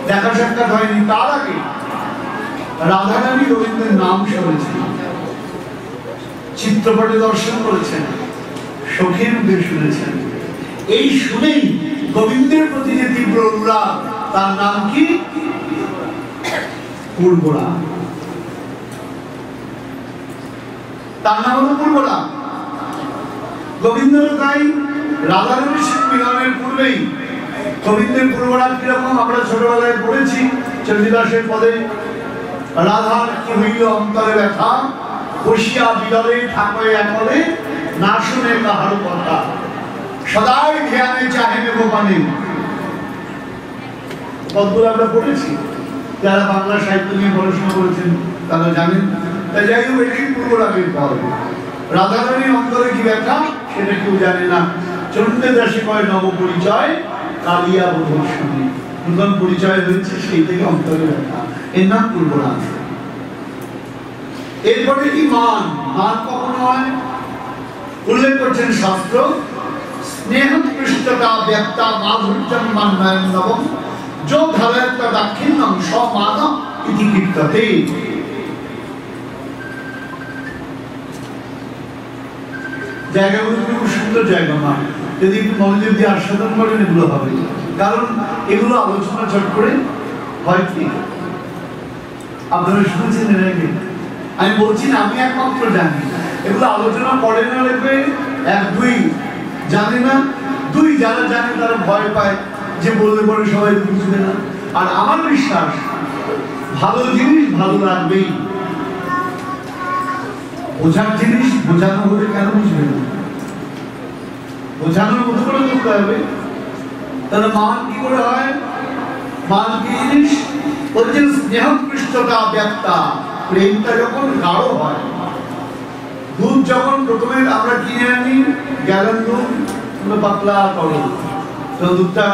দেখা সাক্ষাৎ হয়নি। তার আগে রাধারানী গোবিন্দের নাম শুনেছেন, চিত্রপটে দর্শন করেছেন, সখীর মুখে শুনেছেন। এই শুনেই গোবিন্দের প্রতি যে তীব্র অনুরাগ, তার নাম কি? পূর্বরাগ। তার নাম হলো পূর্বরাগ। গোবিন্দের তাই রাধারানীর সাথে মিলনের পূর্বেই গোবিন্দের পূর্বরাগ কিরকম আমরা ছোটবেলায় পড়েছি চণ্ডীদাসের পদে। রাধার কি হইল অন্তরে ব্যথা, বসিয়া বিরলে ঠাকুরে একলে, না শুনে কাহার কথা, সদাই ধ্যানে চাহেন গোপানে। পদগুলো আমরা পড়েছি, যারা বাংলা সাহিত্য নিয়ে পড়াশোনা করেছেন তারা জানেন। তাই যাই হোক, এটাই পূর্বরাগের পদ। রাধারানীর অন্তরে কি ব্যথা সেটা কেউ জানে না। চণ্ডীদাসে কয় নব পরিচয়, কালিয়া বোধ শুনে। নতুন পরিচয় হয়েছে, সেই থেকে অন্তরে ব্যথা, এর নাম পূর্বরাগ। এরপরে কি মান? মান কখন হয়? উল্লেখ করছেন শাস্ত্র, স্নেহ পৃষ্ঠতা ব্যক্তা মাধুর্যম মান্নায়ন নবম যো ধরত্ব দাক্ষিণ্যম সমানম ইতি কীর্ততে। জায়গাগুলো খুব সুন্দর জায়গা, মা যদি একটু মনোযোগ দিয়ে আস্বাদন করেন এগুলো হবে, কারণ এগুলো আলোচনা চট করে হয় কি আপনারা শুনেছেন এর আগে? আমি বলছি না আমি একমাত্র জানি, এগুলো আলোচনা করে না লাগবে। এক দুই জানে না, দুই যারা জানে তারা ভয় পায় যে বললে পরে সবাই বুঝবে না। আর আমার বিশ্বাস ভালো জিনিস ভালো লাগবেই, বোঝার জিনিস বোঝানো হলে কেন বুঝবে না? বোঝানোর মতো করে করতে হবে। তাহলে মান কি করে হয়? মান কি জিনিস? বলছেন স্নেহকৃষ্টতা ব্যক্তা, প্রেমটা যখন গাঢ় হয়। দুধ যখন প্রথমে আমরা কিনে আনি গ্যালন দুধ, পাতলা করো, তো দুধটা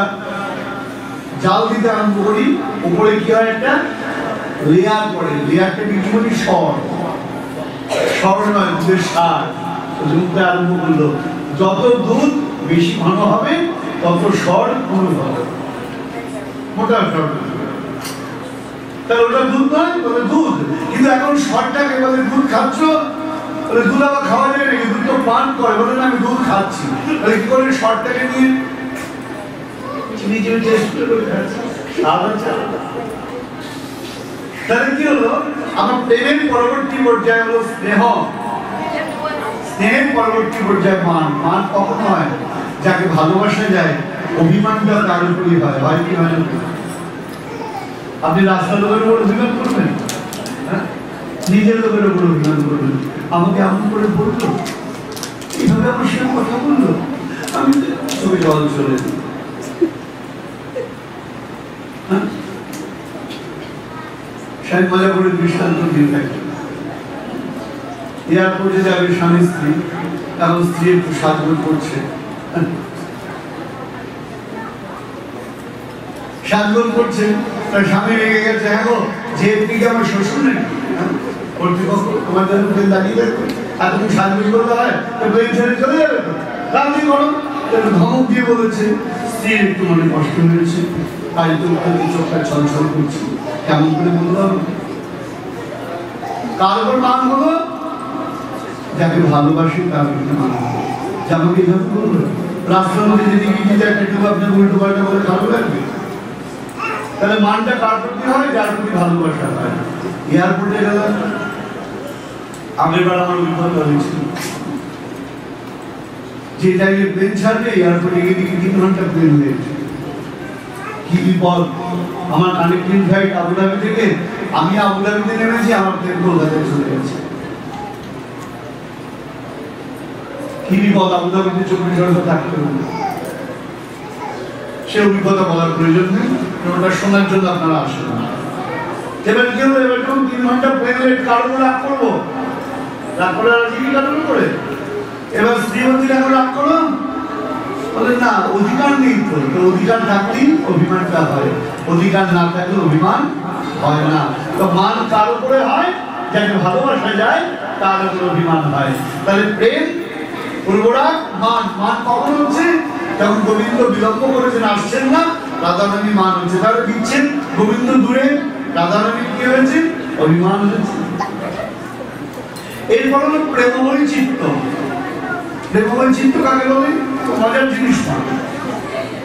জাল দিতে আরম্ভ করি, উপরে কি হয় একটা লেয়ার পড়ে, লেয়ারটা কি বলি সর, সর নয় দুধের সার। দুধটা আরম্ভ করলো, যত দুধ বেশি ঘন হবে তত সর ঘন হবে, মোটা সর। তাহলে ওটা দুধ নয়, বলে দুধ। কিন্তু এখন সরটাকে বলে দুধ খাচ্ছ, বলে দুধ আবার খাওয়া যায় নাকি? দুধ তো পান করে, বলে না আমি দুধ খাচ্ছি। তাহলে কি করে সরটাকে নিয়ে চিনি চিনি টেস্ট করে খাচ্ছি? তাহলে কি হলো? আমার প্রেমের পরবর্তী পর্যায়ে হলো স্নেহ, স্নেহের পরবর্তী পর্যায়ে মান। মান কখন হয়? যাকে ভালোবাসা যায় অভিমানটা তার উপরই হয়। হয় কি হয়? আপনি রাস্তার লোকের উপর অভিমান করবেন, নিজের লোকের উপর অভিমান করবেন। আমাকে এমন করে বললো, এইভাবে আমার সঙ্গে কথা বললো, আমি চোখে জল চলে দিই। সাহেব মজা করে দৃষ্টান্ত দিয়ে থাকে, এয়ারপোর্টে যাবে স্বামী স্ত্রী, এখন স্ত্রী একটু সাজগোজ করছে, সাজগোজ করছে, তার স্বামী রেগে গেছে, হ্যাঁ গো যে দিকে আমার শ্বশুর নেই, কর্তৃপক্ষ তোমার জন্য প্লেন দাঁড়িয়ে থাকবে, আর তুমি সাজগোজ করতে হয় তো প্লেন ছেড়ে চলে যাবে তো, রাজি করো। ধমক দিয়ে বলেছে, স্ত্রীর একটু মনে কষ্ট হয়েছে, আর একটু চোখটা ছলছল করছে, কেমন করে বললাম? কার উপর মান হলো? যাকে ভালোবাসি তার মান হলো। আমাকে এইভাবে বললো, রাস্তার মধ্যে যদি গিয়ে একটা একটু আপনার উল্টো পাল্টা বলে ভালো লাগবে? তাহলে মানটা কার প্রতি হয়? যার প্রতি ভালোবাসা হয়। এয়ারপোর্টে গেলাম, আগের বার আমার অভিজ্ঞতা হয়েছিল, যে টাইমে প্লেন ছাড়বে এয়ারপোর্টে গিয়ে দেখি 3 ঘন্টা প্লেন হয়েছে। কি বিপদ! আমার কানেক্টিং ফ্লাইট আবুধাবি থেকে, আমি আবুধাবিতে নেমেছি, আমার প্লেন কলকাতায় চলে গেছে। কি বিপদ! আবুধাবিতে 24 ঘন্টা থাকতে হবে। সে অভিজ্ঞতা বলার প্রয়োজন নেই, ওটা শোনার জন্য আপনারা আসেন না। এবার কি হলো? এবার যখন 3 ঘন্টা প্লেন লেট, কারণ রাগ করবো, রাগ করে রাজি কারণ করে। এবার শ্রীমতী এখন রাগ করো, বলে না অধিকার নেই তো, অধিকার থাকলেই অভিমানটা হয়, অধিকার না থাকলে অভিমান হয় না। তো মান কার উপরে হয়? যাকে ভালোবাসা যায় তার উপরে অভিমান হয়। তাহলে প্রেম পূর্বরাগ, মান। মান কখন হচ্ছে? যখন গোবিন্দ বিলম্ব করেছেন, আসছেন না, রাধারানী মান হচ্ছে। তাহলে দিচ্ছেন গোবিন্দ দূরে, রাধারানী কি হয়েছে? অভিমান হয়েছে। এরপর হলো প্রেমময় চিত্ত। প্রেমময় চিত্ত কাকে বলে? মজার জিনিস না,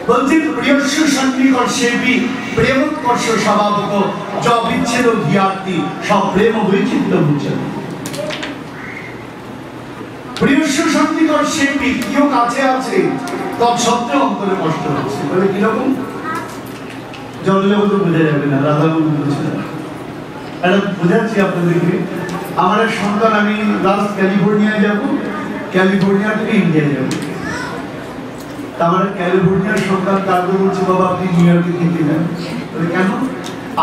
বলছি প্রিয়স্য সন্নিকর্ষেপি প্রেমোৎকর্ষ স্বভাবত য বিচ্ছেদ ধিয়ার্থী সব প্রেম বৈচিত্র্য বুঝছেন। প্রিয়স্য সন্নিকর্ষেপি, কেউ কাছে আছে তৎসত্ত্বেও অন্তরে কষ্ট হচ্ছে। বলে কিরকম? জলেও তো বোঝা যাবে না, রাধাবাবু বলছিলেন। এটা বোঝাচ্ছি আপনাদেরকে। আমার এক সন্তান, আমি লাস্ট ক্যালিফোর্নিয়ায় যাব, ক্যালিফোর্নিয়া থেকে ইন্ডিয়া যাব। আমার ক্যালিফোর্নিয়ার সরকার কার্য বলছে, বাবা আপনি নিউ ইয়র্কে থেকে যান। কেন?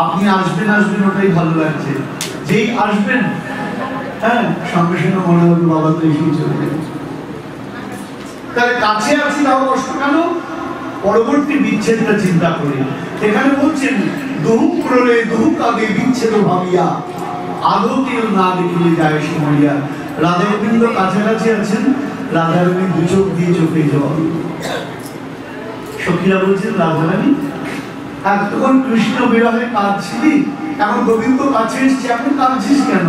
আপনি আসবেন আসবেন ওটাই ভালো লাগছে, যেই আসবেন হ্যাঁ সঙ্গে সঙ্গে মনে হবে বাবা তো এসেই চলে যাবে। তাহলে কাছে আছি তাও কষ্ট কেন? পরবর্তী বিচ্ছেদটা চিন্তা করি। এখানে বলছেন দুহু প্রলে দুহু কাগে বিচ্ছেদ ভাবিয়া আদতিও না দেখিলে যায় সময়া। রাধা গোবিন্দ কাছাকাছি আছেন, রাধারানী দু চোখ দিয়ে চোখে জল। সখীরা বলছেন রাধারানী এতক্ষণ কৃষ্ণ বিরহে কাঁদছিলি, এখন গোবিন্দ কাছে এসছে, এখন কাঁদছিস কেন?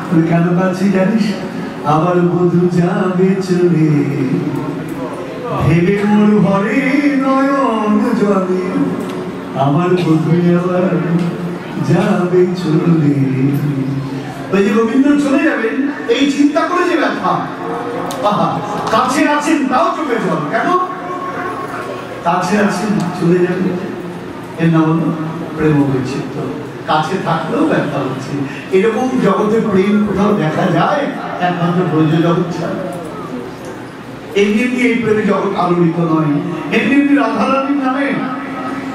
তুই কেন কাঁদছিস জানিস? আবার বধূ যাবে চলে, ভেবে মোর ভরে নয়ন জলে। আমার বধূ আবার যাবে চলে। ওই যে গোবিন্দ চলে যাবেন এই চিন্তা করে যে ব্যথা, কাছে আছেন তাও চোখে জল, কেন? কাছে আছেন চলে যাবেন, এর নাম হলো প্রেম বৈচিত্র্য। কাছে থাকলেও ব্যথা হচ্ছে। এরকম জগতে প্রেম কোথাও দেখা যায়? একমাত্র ব্রজ জগৎ ছাড়া। এমনি এই প্রেমে জগৎ আলোড়িত নয়। এমনি রাধারানীর নামে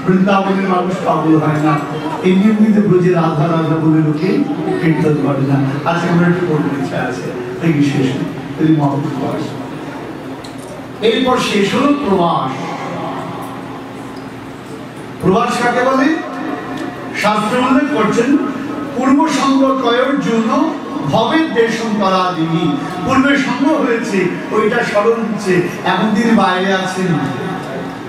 বৃন্দাবনের মানুষ পাগল হয় না। এমনিতে ব্রজে রাধা রাধা বলে লোকে কীর্তন করে না। আজকে আমরা একটু করতে ইচ্ছা আছে, দেখি শেষ যদি মহাপ্রবাস। এরপর শেষ হলো প্রবাস। প্রবাস কাকে বলে? শাস্ত্র উল্লেখ করছেন, পূর্ব সঙ্গ কয়ের জন্য ভবের দেশম করা দিবি। পূর্বে সঙ্গ হয়েছে, ওইটা স্মরণ হচ্ছে, এখন তিনি বাইরে আছেন।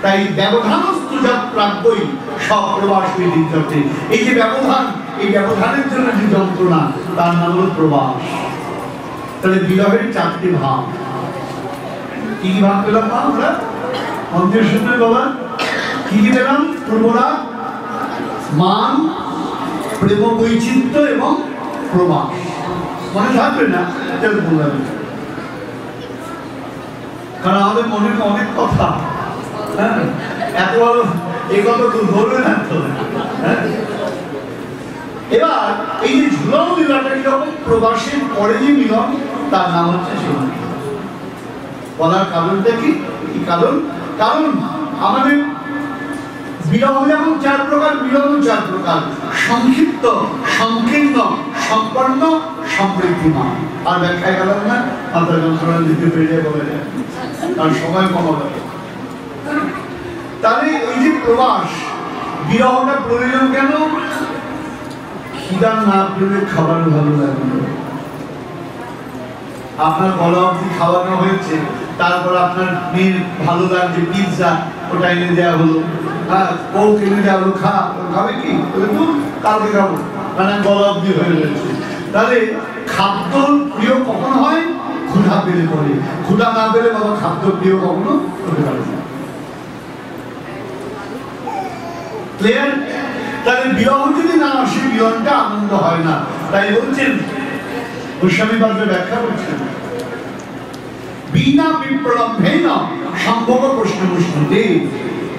তাই ব্যবধানস্তু যা প্রাপ্যই সব প্রবাস বিদ্যতে। এই যে ব্যবধান, এই ব্যবধানের জন্য যে যন্ত্রণা, তার নাম হল প্রবাস। তাহলে বিরহের চারটি ভাব। কি কি ভাব পেলাম আমরা? মন্দির শুনতে বাবা কি কি পেলাম? পূর্বরাগ, মান, প্রেম বৈচিত্র্য এবং প্রবাস। মনে থাকবে না? কারণ আমাদের মনে অনেক কথা, এত বড় এই কথা তো ধরবে না তো। এবার এই যে ঝুলন লীলাটা যখন প্রবাসের পরে যে মিলন, তার নাম হচ্ছে ঝুলন। বলার কারণটা কি? কারণ আমাদের বিরহ যেমন চার প্রকার, মিলন চার প্রকার: সংক্ষিপ্ত, সংকীর্ণ, সম্পন্ন, সমৃদ্ধিমান। আর ব্যাখ্যায় গেলাম না, মাথা যন্ত্রণা দিতে পেরে বলে যায়, কারণ সময় কম হবে। তাহলে এই যে প্রবাস, বিরহটা প্রয়োজন কেন? খিদা না পেলে খাবার ভালো লাগে না। আপনার গলা অবধি খাওয়ানো হয়েছে, তারপর আপনার মেয়ের ভালো লাগছে পিৎজা, ওটা এনে দেওয়া হলো, ও কিনে দেওয়া হলো, খাবে কি? কালকে খাবো, মানে গলা অবধি হয়ে রয়েছে। তাহলে খাদ্য প্রিয় কখন হয়? ক্ষুধা পেলে পরে। ক্ষুধা না পেলে বাবা খাদ্য প্রিয় কখনো হতে পারে না। ক্লিয়ার? তাহলে বিরহ যদি না আসে, বিরহটা আনন্দ হয় না। তাই বলছেন গোস্বামী পাত্র ব্যাখ্যা করছেন, বিনা বিপ্রলম্ভেন সম্ভব প্রশ্ন প্রশ্নতে।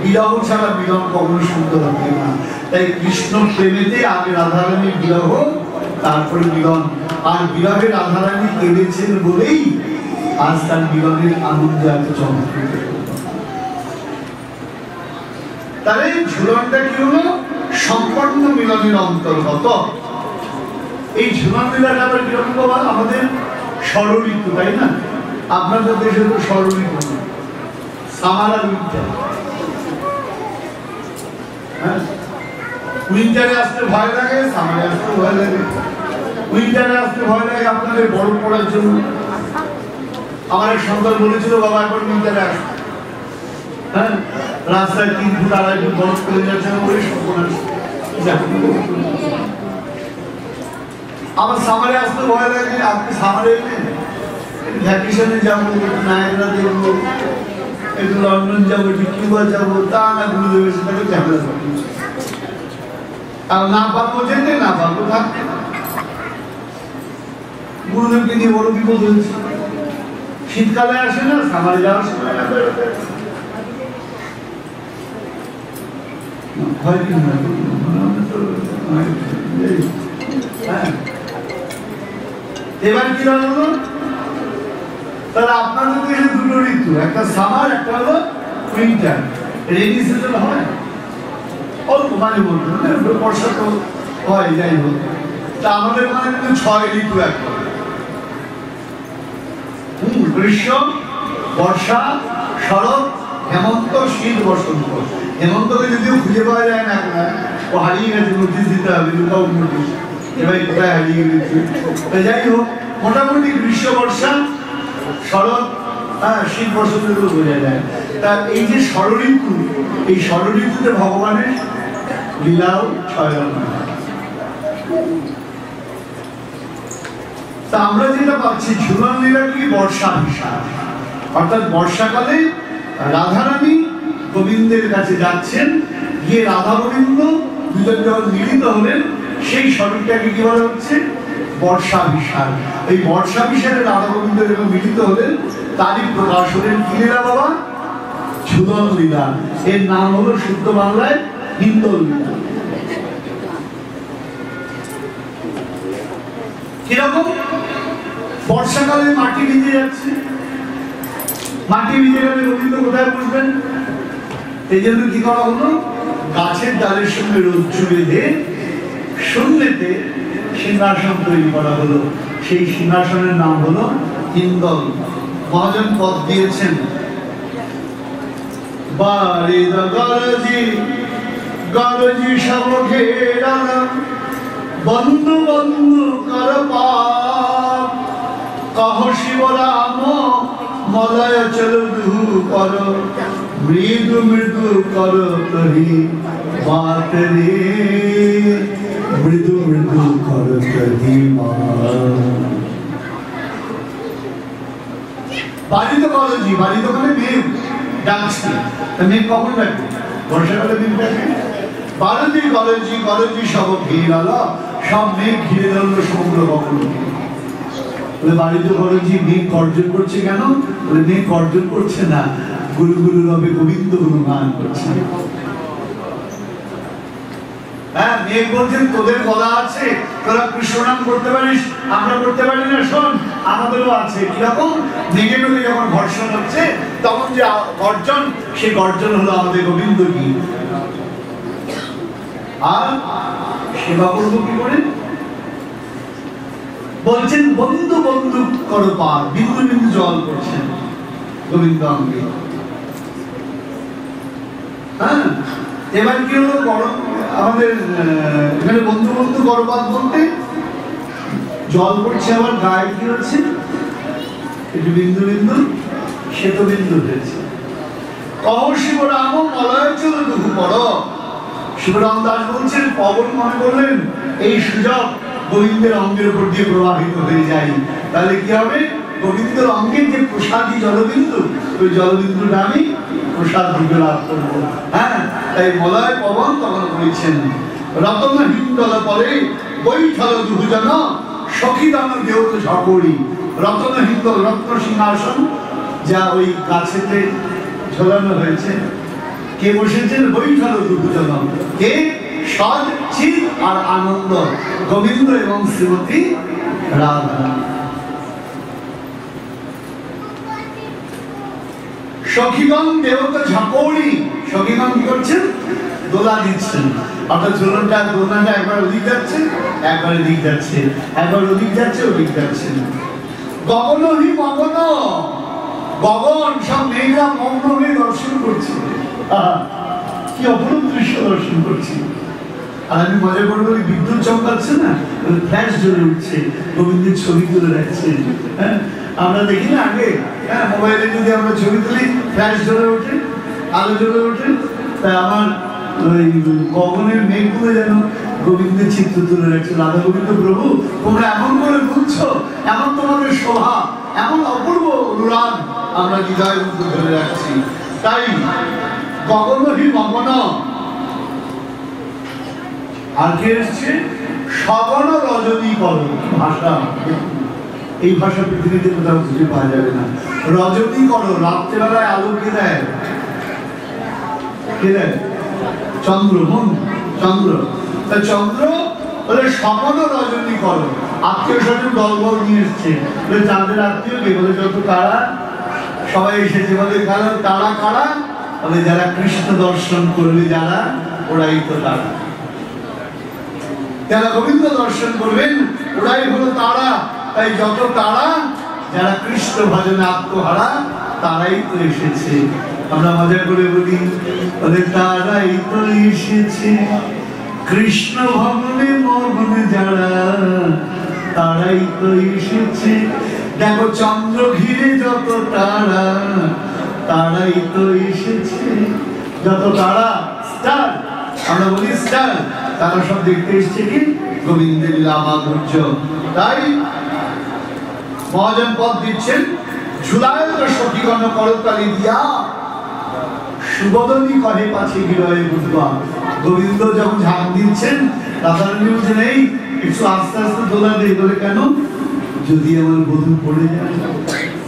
বিরহ ছাড়া মিলন কখনো সুন্দর হবে না। তাই কৃষ্ণ প্রেমেতে আগে রাধারানীর বিরহ, তারপরে মিলন। আর বিরহে রাধারানী কেঁদেছেন বলেই আজ তার মিলনের আনন্দ এত চমৎকার। তাহলে ঝুলনটা কি হলো? সম্পন্ন মিলনের অন্তর্গত। এই ঝুলন লীলাটা আবার কিরকম? আমাদের ষড়ঋতু, তাই না? আপনাদের দেশে তো ষড়ঋতু, সামার আর উইন্টার। উইন্টারে আসতে ভয় লাগে, সামারে আসতে ভয় লাগে। উইন্টারে আসতে ভয় লাগে আপনাদের বরফ পড়ার জন্য। আমার এক সন্তান বলেছিল, বাবা এখন উইন্টারে আসবে, রাস্তায় 3 ফুট 2.5 ফুট বরফ পড়ে যাচ্ছে, আমার সামারে আসতে ভয় লাগে। আপনি সামারে ভ্যাকেশনে যাবো, নায়গ্রা দেখবো, একটু লন্ডন যাবো, একটু কিউবা যাবো, তা না গুরুদেব এসে তাকে ঝামেলা করবে। আর না পারবো যেতে, না পারবো থাকতে। গুরুদেবকে নিয়ে বড় বিপদ হয়েছে। শীতকালে আসে না, সামারে যাওয়ার সময় না বেরোতে। এবার কি হলো? তাহলে আপনাদের দেশে দুটো ঋতু, একটা সামার, একটা হলো উইন্টার। রেনি সিজন হয় অল্প, মানে বলতে বর্ষা তো হয়, যাই হোক। তা আমাদের মানে কিন্তু 6 ঋতু একটা: গ্রীষ্ম, বর্ষা, শরৎ, হেমন্ত, শীত, বসন্ত। হেমন্তকে যদিও খুঁজে পাওয়া যায় না, ও হারিয়ে গেছে, নোটিশ দিতে হবে, নোটিশ এবার কোথায় হারিয়ে গেছে। যাই হোক, মোটামুটি গ্রীষ্ম, বর্ষা, শরৎ, শীত, বসন্ত বোঝা যায়। তা এই যে ষড়ঋতু, এই ষড়ঋতুতে ভগবানের লীলাও 6 রকম। তা আমরা যেটা পাচ্ছি, ঝুলন লীলা কি? বর্ষা বিশাল, অর্থাৎ বর্ষাকালে রাধারানী গোবিন্দের কাছে যাচ্ছেন, গিয়ে রাধা গোবিন্দ দুজন যখন মিলিত হলেন, সেই শরীরটাকে কি বলা হচ্ছে? বর্ষা বিশাল। এই বর্ষা বিশালে রাধা গোবিন্দ যখন মিলিত হলেন, তারই প্রকাশ হলেন কি লীলা বাবা? ঝুলন লীলা। এর নাম হলো শুদ্ধ বাংলায় হিন্দল লীলা। কিরকম? বর্ষাকালে মাটি ভিজে যাচ্ছে, মাটি ভিজে গেলে গোবিন্দ কোথায় বসবেন? এই জন্য কি করা হলো? গাছের ডালের সঙ্গে রজ্জু বেঁধে শূন্যতে সিংহাসন তৈরি করা হলো। সেই সিংহাসনের নাম হলো হিন্দল। মহাজন পদ দিয়েছেন, বারিদ গরজি গরজি সব ঘেরালাম, বন্ধু বন্ধু কর পাপ, কহ শিব রাম মলয় চল দুহু কর, মৃদু মৃদু কর তহি বাত রে, মৃদু মৃদু কর তহি বারিদ গরজি। বারিদ মানে মেঘ ডাকছে। মেঘ কখন ডাকবে? বর্ষাকালে মেঘ ডাকে। বারজি গরজি গরজি সব ঘিরালা, সব মেঘ ঘিরে ধরলো সমুদ্র গগনকে। বারিদ গরজি মেঘ গর্জন করছে কেন? মেঘ গর্জন করছে না, গুরু গুরু রবে গোবিন্দ গুণগান করছে। হ্যাঁ, মেঘ বলছেন তোদের গলা আছে, তোরা কৃষ্ণ নাম করতে পারিস, আমরা করতে পারি না, শোন আমাদেরও আছে। কিরকম? মেঘে মেঘে যখন ঘর্ষণ হচ্ছে তখন যে গর্জন, সেই গর্জন হলো আমাদের গোবিন্দ গীত। আর সেবা করবো কি করে? বলছেন বন্ধু বন্ধু করো পার, বিন্দু বিন্দু জল করছেন গোবিন্দ অঙ্গে। হ্যাঁ, এবার কি হলো? আমাদের এখানে বন্ধু বন্ধু গর্ভপাত বলতে জল পড়ছে, আবার গায়ে কি হচ্ছে? একটু বিন্দু বিন্দু শ্বেত বিন্দু হয়েছে। কহ শিব রাম মলয় চল দুহু পড়। শিবরাম দাস বলছেন, পবন মনে করলেন এই সুযোগ গোবিন্দের অঙ্গের উপর দিয়ে প্রবাহিত হয়ে যায়, তাহলে কি হবে? গোবিন্দের অঙ্গের যে প্রসাদী জলবিন্দু, ওই জলবিন্দুটা আমি প্রসাদ রূপে লাভ করবো। হ্যাঁ, তাই মলয় পবন তখন বলেছেন, রতন হিন্দল পরে বৈঠল দুজন সখীদান দেহত ঝকড়ি। রতন হিন্দল, রত্ন সিংহাসন যা ওই গাছেতে ঝোলানো হয়েছে। কে বসেছেন? বৈঠল দুজন। কে? সদ চিত আর আনন্দ, গোবিন্দ এবং শ্রীমতী রাধা। সখীগণ দেহত ঝাঁকড়ি। সখীগণ কি করছেন? দোলা দিচ্ছেন। অর্থাৎ ঝোলনটা দোলনাটা একবার ওদিক যাচ্ছে, একবার এদিক যাচ্ছে, একবার ওদিক যাচ্ছে, ওদিক যাচ্ছে। গগন হি মগন, গগন সব মেঘরা মগ্ন হয়ে দর্শন করছে। কি অপরূপ দৃশ্য দর্শন করছি। আর আমি মজা করবো, বিদ্যুৎ চমকাচ্ছে না, ফ্ল্যাশ জ্বলে উঠছে, গোবিন্দের ছবি তুলে রাখছে। হ্যাঁ, আমরা দেখি না আগে, হ্যাঁ, মোবাইলে যদি আমরা ছবি তুলি ফ্ল্যাশ জ্বলে ওঠে, আলো জ্বলে ওঠে। তাই আমার ওই গগনের মেঘগুলো যেন গোবিন্দের চিত্র তুলে রাখছে। রাধা গোবিন্দ প্রভু, তোমরা এমন করে বুঝছো, এমন তোমাদের শোভা, এমন অপূর্ব অনুরাগ আমরা হৃদয়ের মধ্যে ধরে রাখছি। তাই গগনহি মগন। আর কে এসছে? সগণ রজনী কর। ভাষা, এই ভাষা পৃথিবীতে কোথাও খুঁজে পাওয়া যাবে না। রজনী করো, রাত্রেবেলায় আলো কে দেয়? কে দেয়? চন্দ্র, মন চন্দ্র। তা চন্দ্র বলে সগণ রজনী করো। আত্মীয় স্বজন দলবল নিয়ে এসছে, চাঁদের আত্মীয় কে? বলে যত তারা সবাই এসেছে। বলে তারা কারা? বলে যারা কৃষ্ণ দর্শন করবে, যারা, ওরাই তো তারা। যারা গোবিন্দ দর্শন করবেন ওরাই হলো তারা। তাই যত তারা, যারা কৃষ্ণ ভজনে আত্মহারা, তারাই তো এসেছে। আমরা মজা করে বলি, বলে তারাই তো এসেছে কৃষ্ণ ভজনে মগ্ন যারা, তারাই তো এসেছে। দেখো চন্দ্র ঘিরে যত তারা, তারাই তো এসেছে। যত তারা, স্টার, আমরা বলি স্টার, তারা সব দেখতে এসছে কি? গোবিন্দের লীলা মাধুর্য। তাই মহাজন পদ দিচ্ছেন, ঝুলায় তো সখীগণ করতালি দিয়া, সুবদনী কহে পাছে গিরয়ে বুঝবা। গোবিন্দ যখন ঝাঁক দিচ্ছেন রাধারানী বলছেন এই একটু আস্তে আস্তে দোলা দেই, বলে কেন? যদি আমার বধূ পড়ে যায়।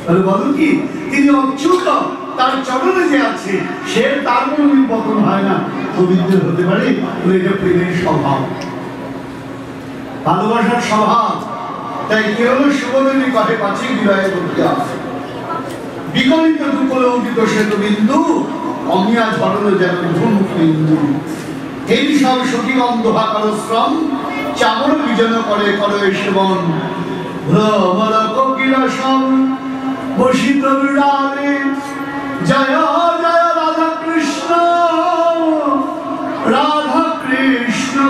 তাহলে বলো কি তিনি অচ্যুত, তার চরণে যে আছে সে তার কোনো পতন হয় না, গোবিন্দের হতে পারে। এটা প্রেমের স্বভাব, ভালোবাসার স্বভাব। তাই কি হলো শুভদেবী কহে পাচ্ছে বিবাহে বলিয়া বিকলিত দুকলে অঙ্কিত শ্বেত বিন্দু অমিয়া ঝরল যেন ধনুক বিন্দু। এই সব সখীগণ দোহা করো শ্রম চামর বিজন করে করো সেবন ভ্রমর কোকিল সব বসিত বিড়ালে জয় জয় রাধা কৃষ্ণ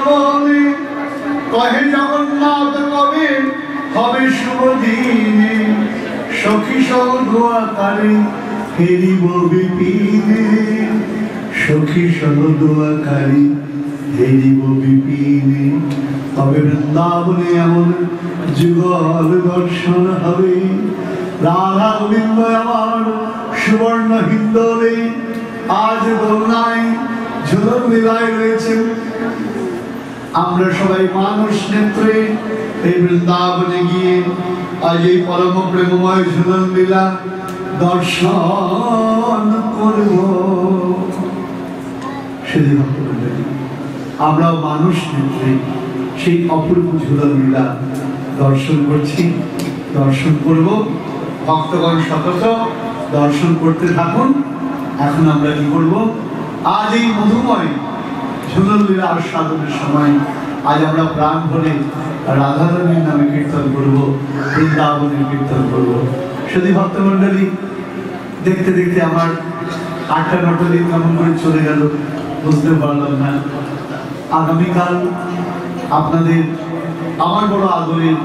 বলে কহে জগন্নাথ কবে হবে শুভ দিনে সখী সহ দোয়াকারে হেরিব বিপিনে সখী সহ দোয়াকারে হেরিব বিপিনে। তবে বৃন্দাবনে এমন যুগল দর্শন হবে রাধা গোবিন্দ আমার সুবর্ণ হিন্দলে আজ দোলনায় ঝুলন লীলায় রয়েছে। আমরা সবাই মানুষ নেত্রে এই বৃন্দাবনে গিয়ে আজ এই পরম প্রেমময় ঝুলন লীলা দর্শন করব। সেদিন আমরাও মানুষ নেত্রে সেই অপূর্ব ঝুলন লীলা দর্শন করছি, দর্শন করব। ভক্তগণ সতত দর্শন করতে থাকুন। এখন আমরা কি করব? আজ এই মধুময় ঝুলন লীলা আস্বাদনের সময় আজ আমরা প্রাণ ভরে রাধারানীর নামে কীর্তন করব, বৃন্দাবনের কীর্তন করব। শুধু ভক্তমণ্ডলী দেখতে দেখতে আমার 8টা-9টা দিন কেমন করে চলে গেল বুঝতে পারলাম না। আগামীকাল আপনাদের আমার বড় আদরের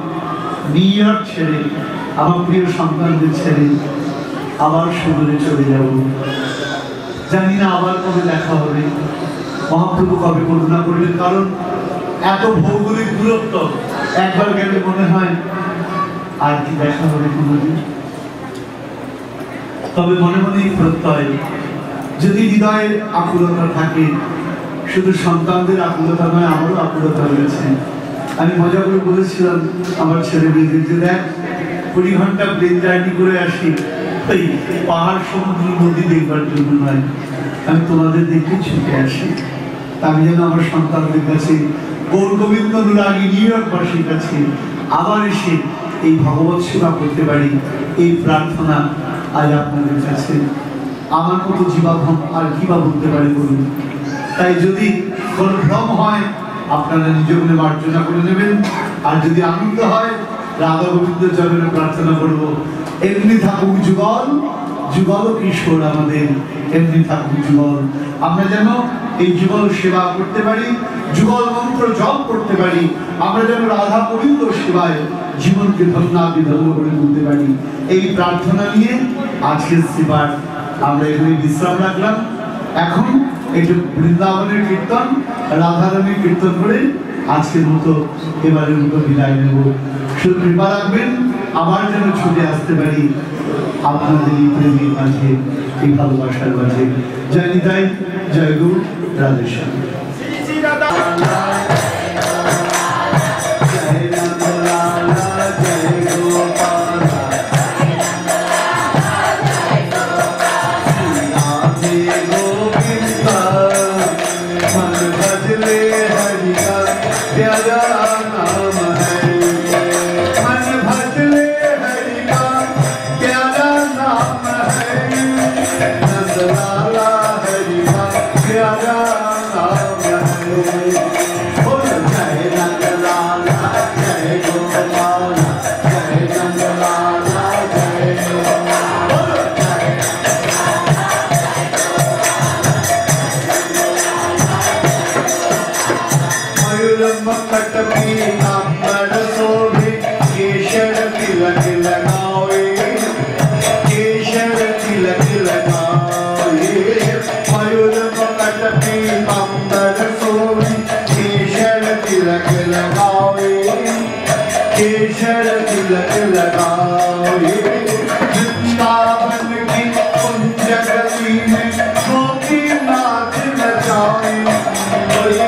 নিউ ইয়র্ক ছেড়ে আমার প্রিয় সন্তানদের ছেড়ে আবার সুদূরে চলে যাব। জানি না আবার কবে দেখা হবে, মহাপ্রভু কবে করুণা করবেন। কারণ এত ভৌগোলিক দূরত্ব, একবার গেলে মনে হয় আর কি দেখা হবে কোনোদিন। তবে মনে মনেই প্রত্যয়, যদি হৃদয়ের আকুলতা থাকে, শুধু সন্তানদের আকুলতা নয় আমারও আকুলতা রয়েছে। আমি মজা করে বলেছিলাম আমার ছেলে মেয়েদের যে দেখ 20 ঘন্টা প্লেন জার্নি করে আসি ওই পাহাড় সমুদ্র নদী দেখবার জন্য নয়, আমি তোমাদের দেখে ছুটে আসি। আমি যেন আমার সন্তানদের কাছে গৌর গোবিন্দ নুরাগী নিউ ইয়র্কবাসীর কাছে আবার এসে এই ভগবৎ সেবা করতে পারি, এই প্রার্থনা আজ আপনাদের কাছে। আমার মতো জীবাভ্রম আর কি বা বলতে পারে বলুন। তাই যদি কোনো ভ্রম হয় আপনারা নিজ মনে মার্জনা করে নেবেন, আর যদি আনন্দ হয় রাধা গোবিন্দ চরণে প্রার্থনা করব এমনি থাকুক যুগল, যুগল কিশোর আমাদের এমনি থাকুক যুগল। আমরা যেন এই যুগল সেবা করতে পারি, যুগল মন্ত্র জপ করতে পারি, আমরা যেন রাধা গোবিন্দ সেবায় জীবনকে ধন্য করে তুলতে পারি। এই প্রার্থনা নিয়ে আজকের সেবার আমরা এখানে বিশ্রাম রাখলাম। এখন একটু বৃন্দাবনের কীর্তন, রাধারানীর কীর্তন করে আজকের মতো এবারের মতো বিদায় নেব। শুধু কৃপা রাখবেন আবার যেন ছুটে আসতে পারি আপনাদের এই প্রেমের মাঝে, এই ভালোবাসার মাঝে। জয় নিতাই, জয় গুরু, রাধে শ্যাম। Hare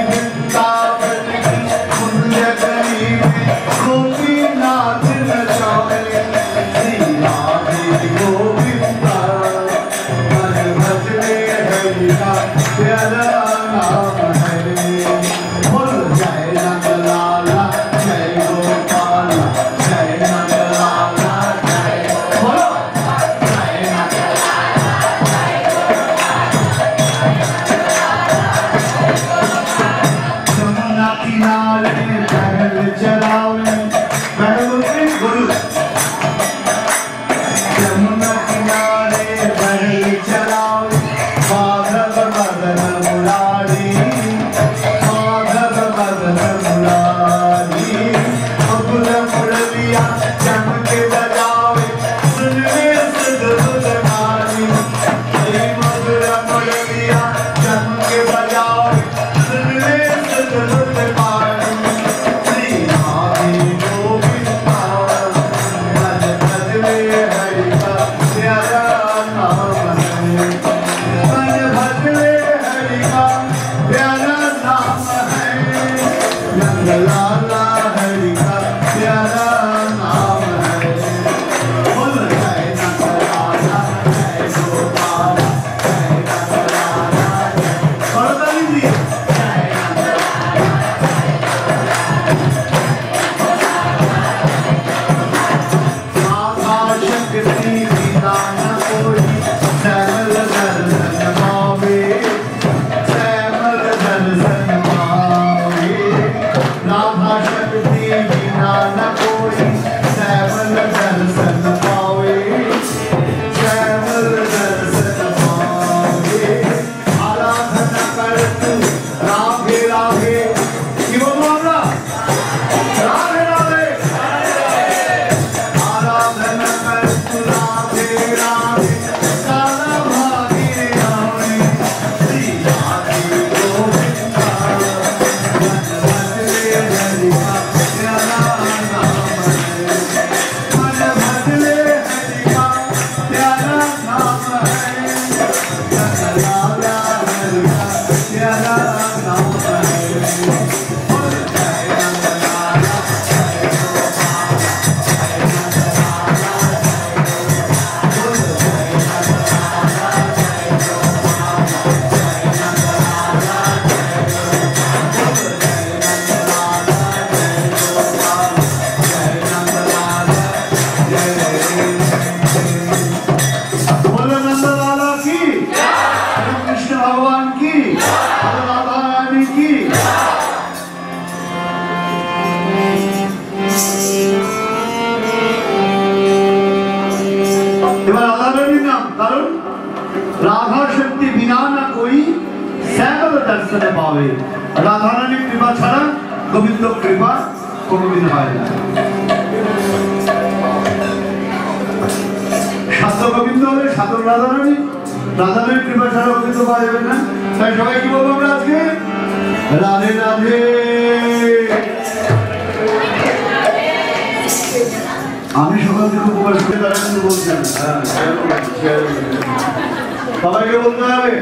राधा शक्ति बिना न कोई सैकल दर्शन पावे राधा रानी कृपा छाड़ा गोविंद कृपा कोनोदिन হয় না সাধু গোবিন্দ হলে সাধু রাধা রানী कृपा छाड़ा गोविंद পাওয়া যাবে না তাই সবাই কি বলবো আমরা আজকে রাধে রাধে আমি সকাল থেকে উপবাস করে তারা কিন্তু বলছেন সবাইকে বলতে হবে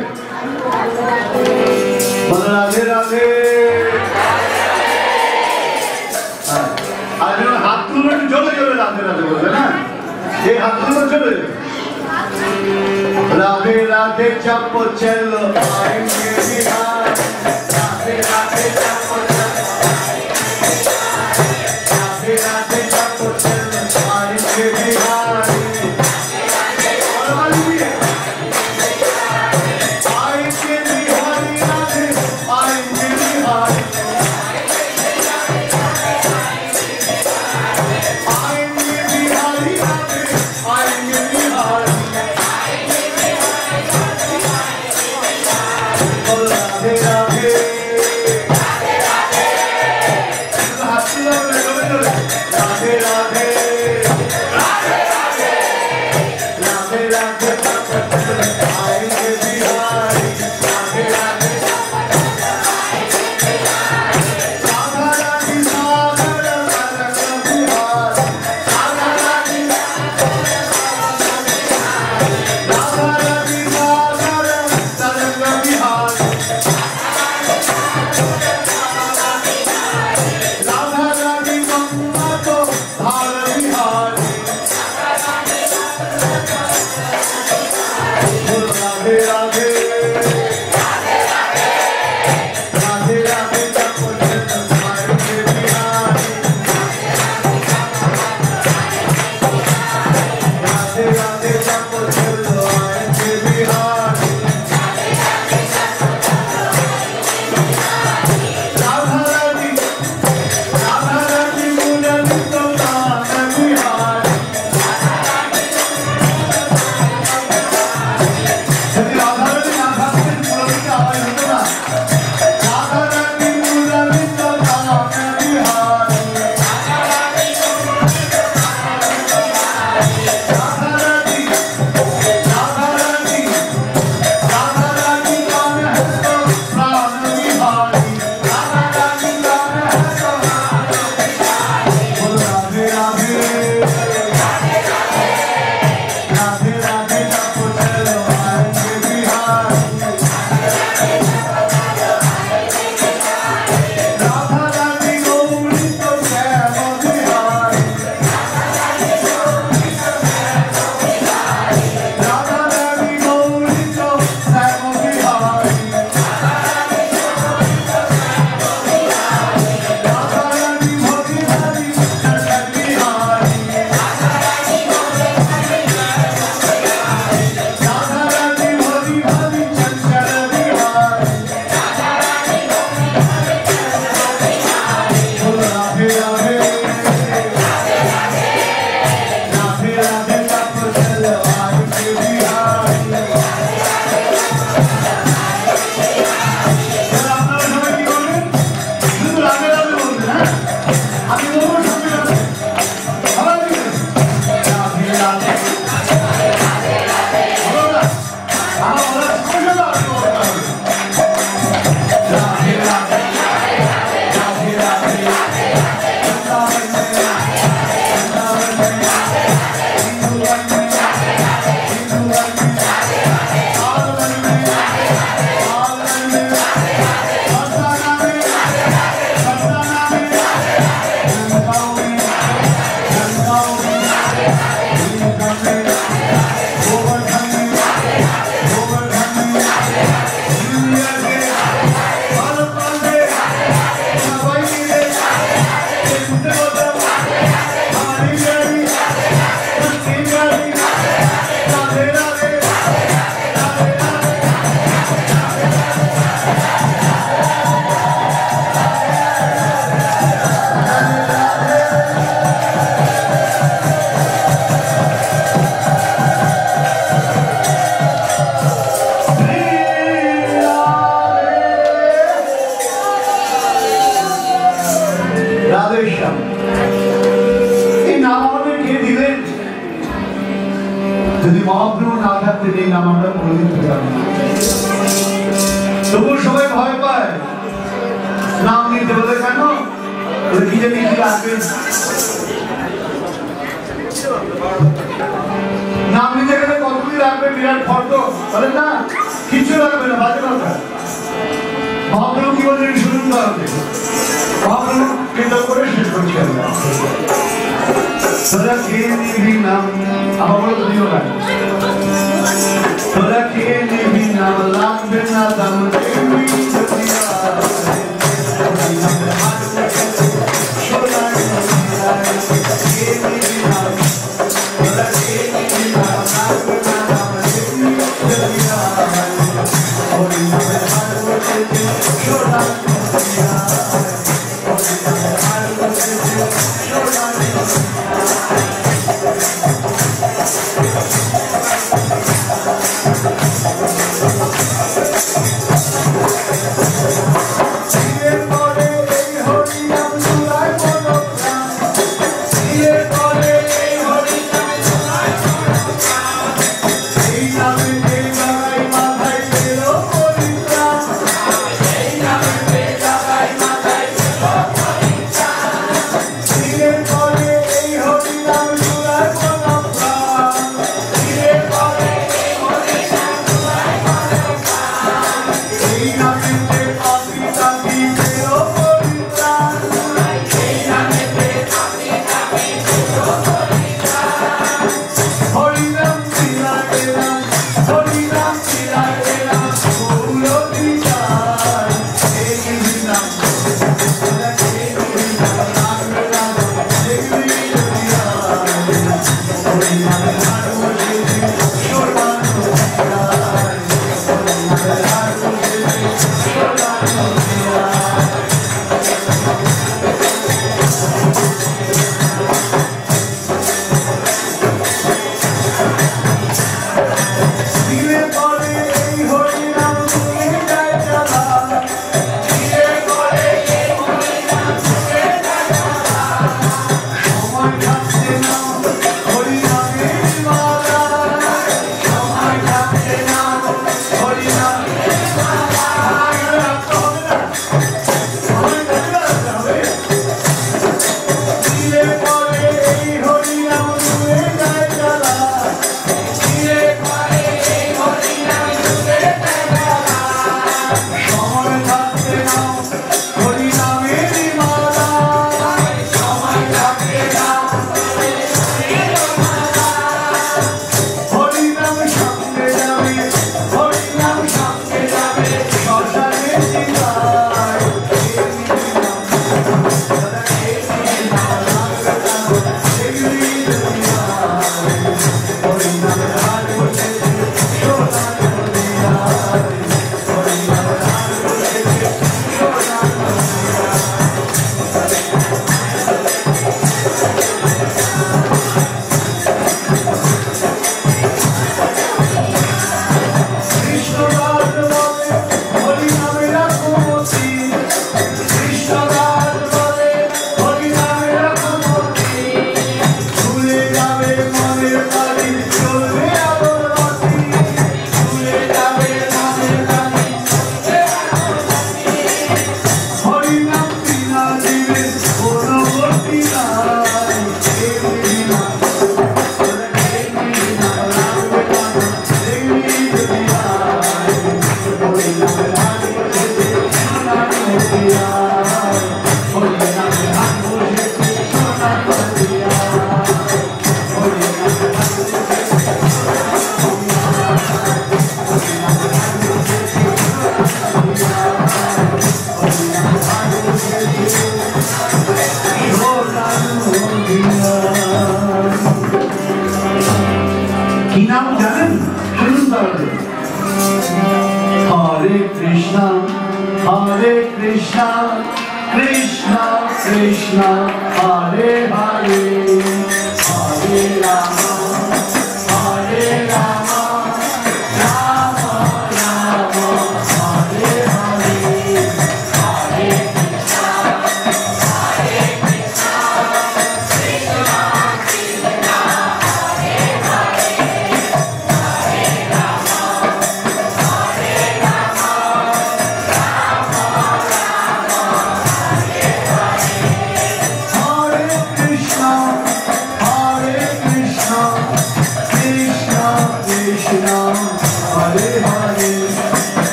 রাধে রাধে আর হাত তুলো একটু জোরে জোরে রাধে রাধে বলবে না এই হাত তুলো চলে রাধে রাধে চাপ চলো আएंगे बिहार राधे राधे चाप चलो राधे राधे चाप चलो आएंगे बिहार आएंगे बिहारी राधे आएंगे बिहार आएंगे बिहारी राधे आएंगे बिहार राधे राधे राधे राधे राधे राधे आएंगे बिहारी राधे राधे राधा रानी सागर तरंग बिहार राधा रानी सागर तरंग बिहार राधा रानी गंगा को धार बिहार राधे राधे राधे राधे चाप चलो आएंगे बिहार राधे राधे चाप चलो आएंगे बिहार राधा रानी मुरली तो गान बिहार राधा নাম আমরা বলে দিতে পারি না। তবু সবাই ভয় পায় নাম নিতে বলে। কেন? কি জানি কি লাগবে, নাম নিতে গেলে কতগুলি লাগবে, বিরাট ফর্দ বলে না, কিছু লাগবে না, বাজে কথা। মহাপ্রভু কি বললেন শুনুন, তাহলে মহাপ্রভু কেন্দ্র করে শেষ করছি আমরা। তোরা খেয়ে নিবি নাম, আমার বলে তো দিও না, তোরা খেয়ে নিবি নাম, লাগবে না দাম, দেখবি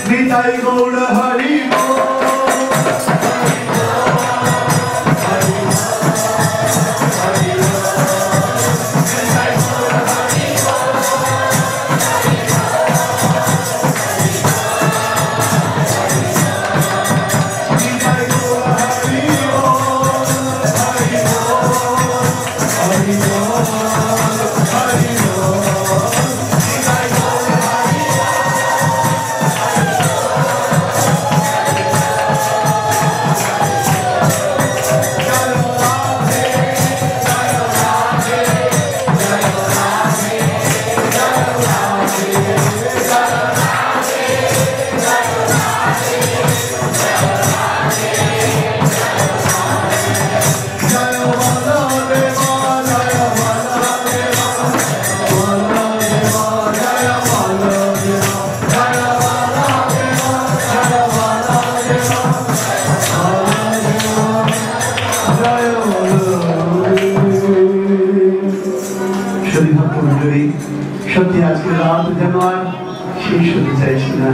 নিতাই গৌর হরি বল। সত্যি আজকে রাত যেন আর শেষ হতে চাইছি না,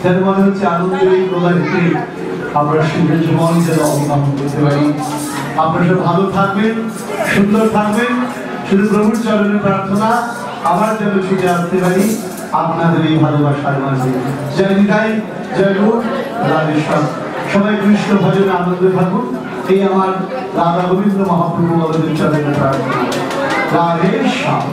যেন মনে হচ্ছে আনন্দের এই প্রবাহে আমরা সুন্দর জীবন যেন অবলম্বন করতে পারি। আপনারা সব ভালো থাকবেন, সুন্দর থাকবেন, শুধু প্রভুর চরণে প্রার্থনা আবার যেন ছুটে আসতে পারি আপনাদের এই ভালোবাসার মাঝে। জয় নিতাই, জয় গৌর, রাধেশ্বর। সবাই কৃষ্ণ ভজনে আনন্দে থাকুন, এই আমার রাধা গোবিন্দ মহাপ্রভু আমাদের চরণে প্রার্থনা। রাধেশ্বর।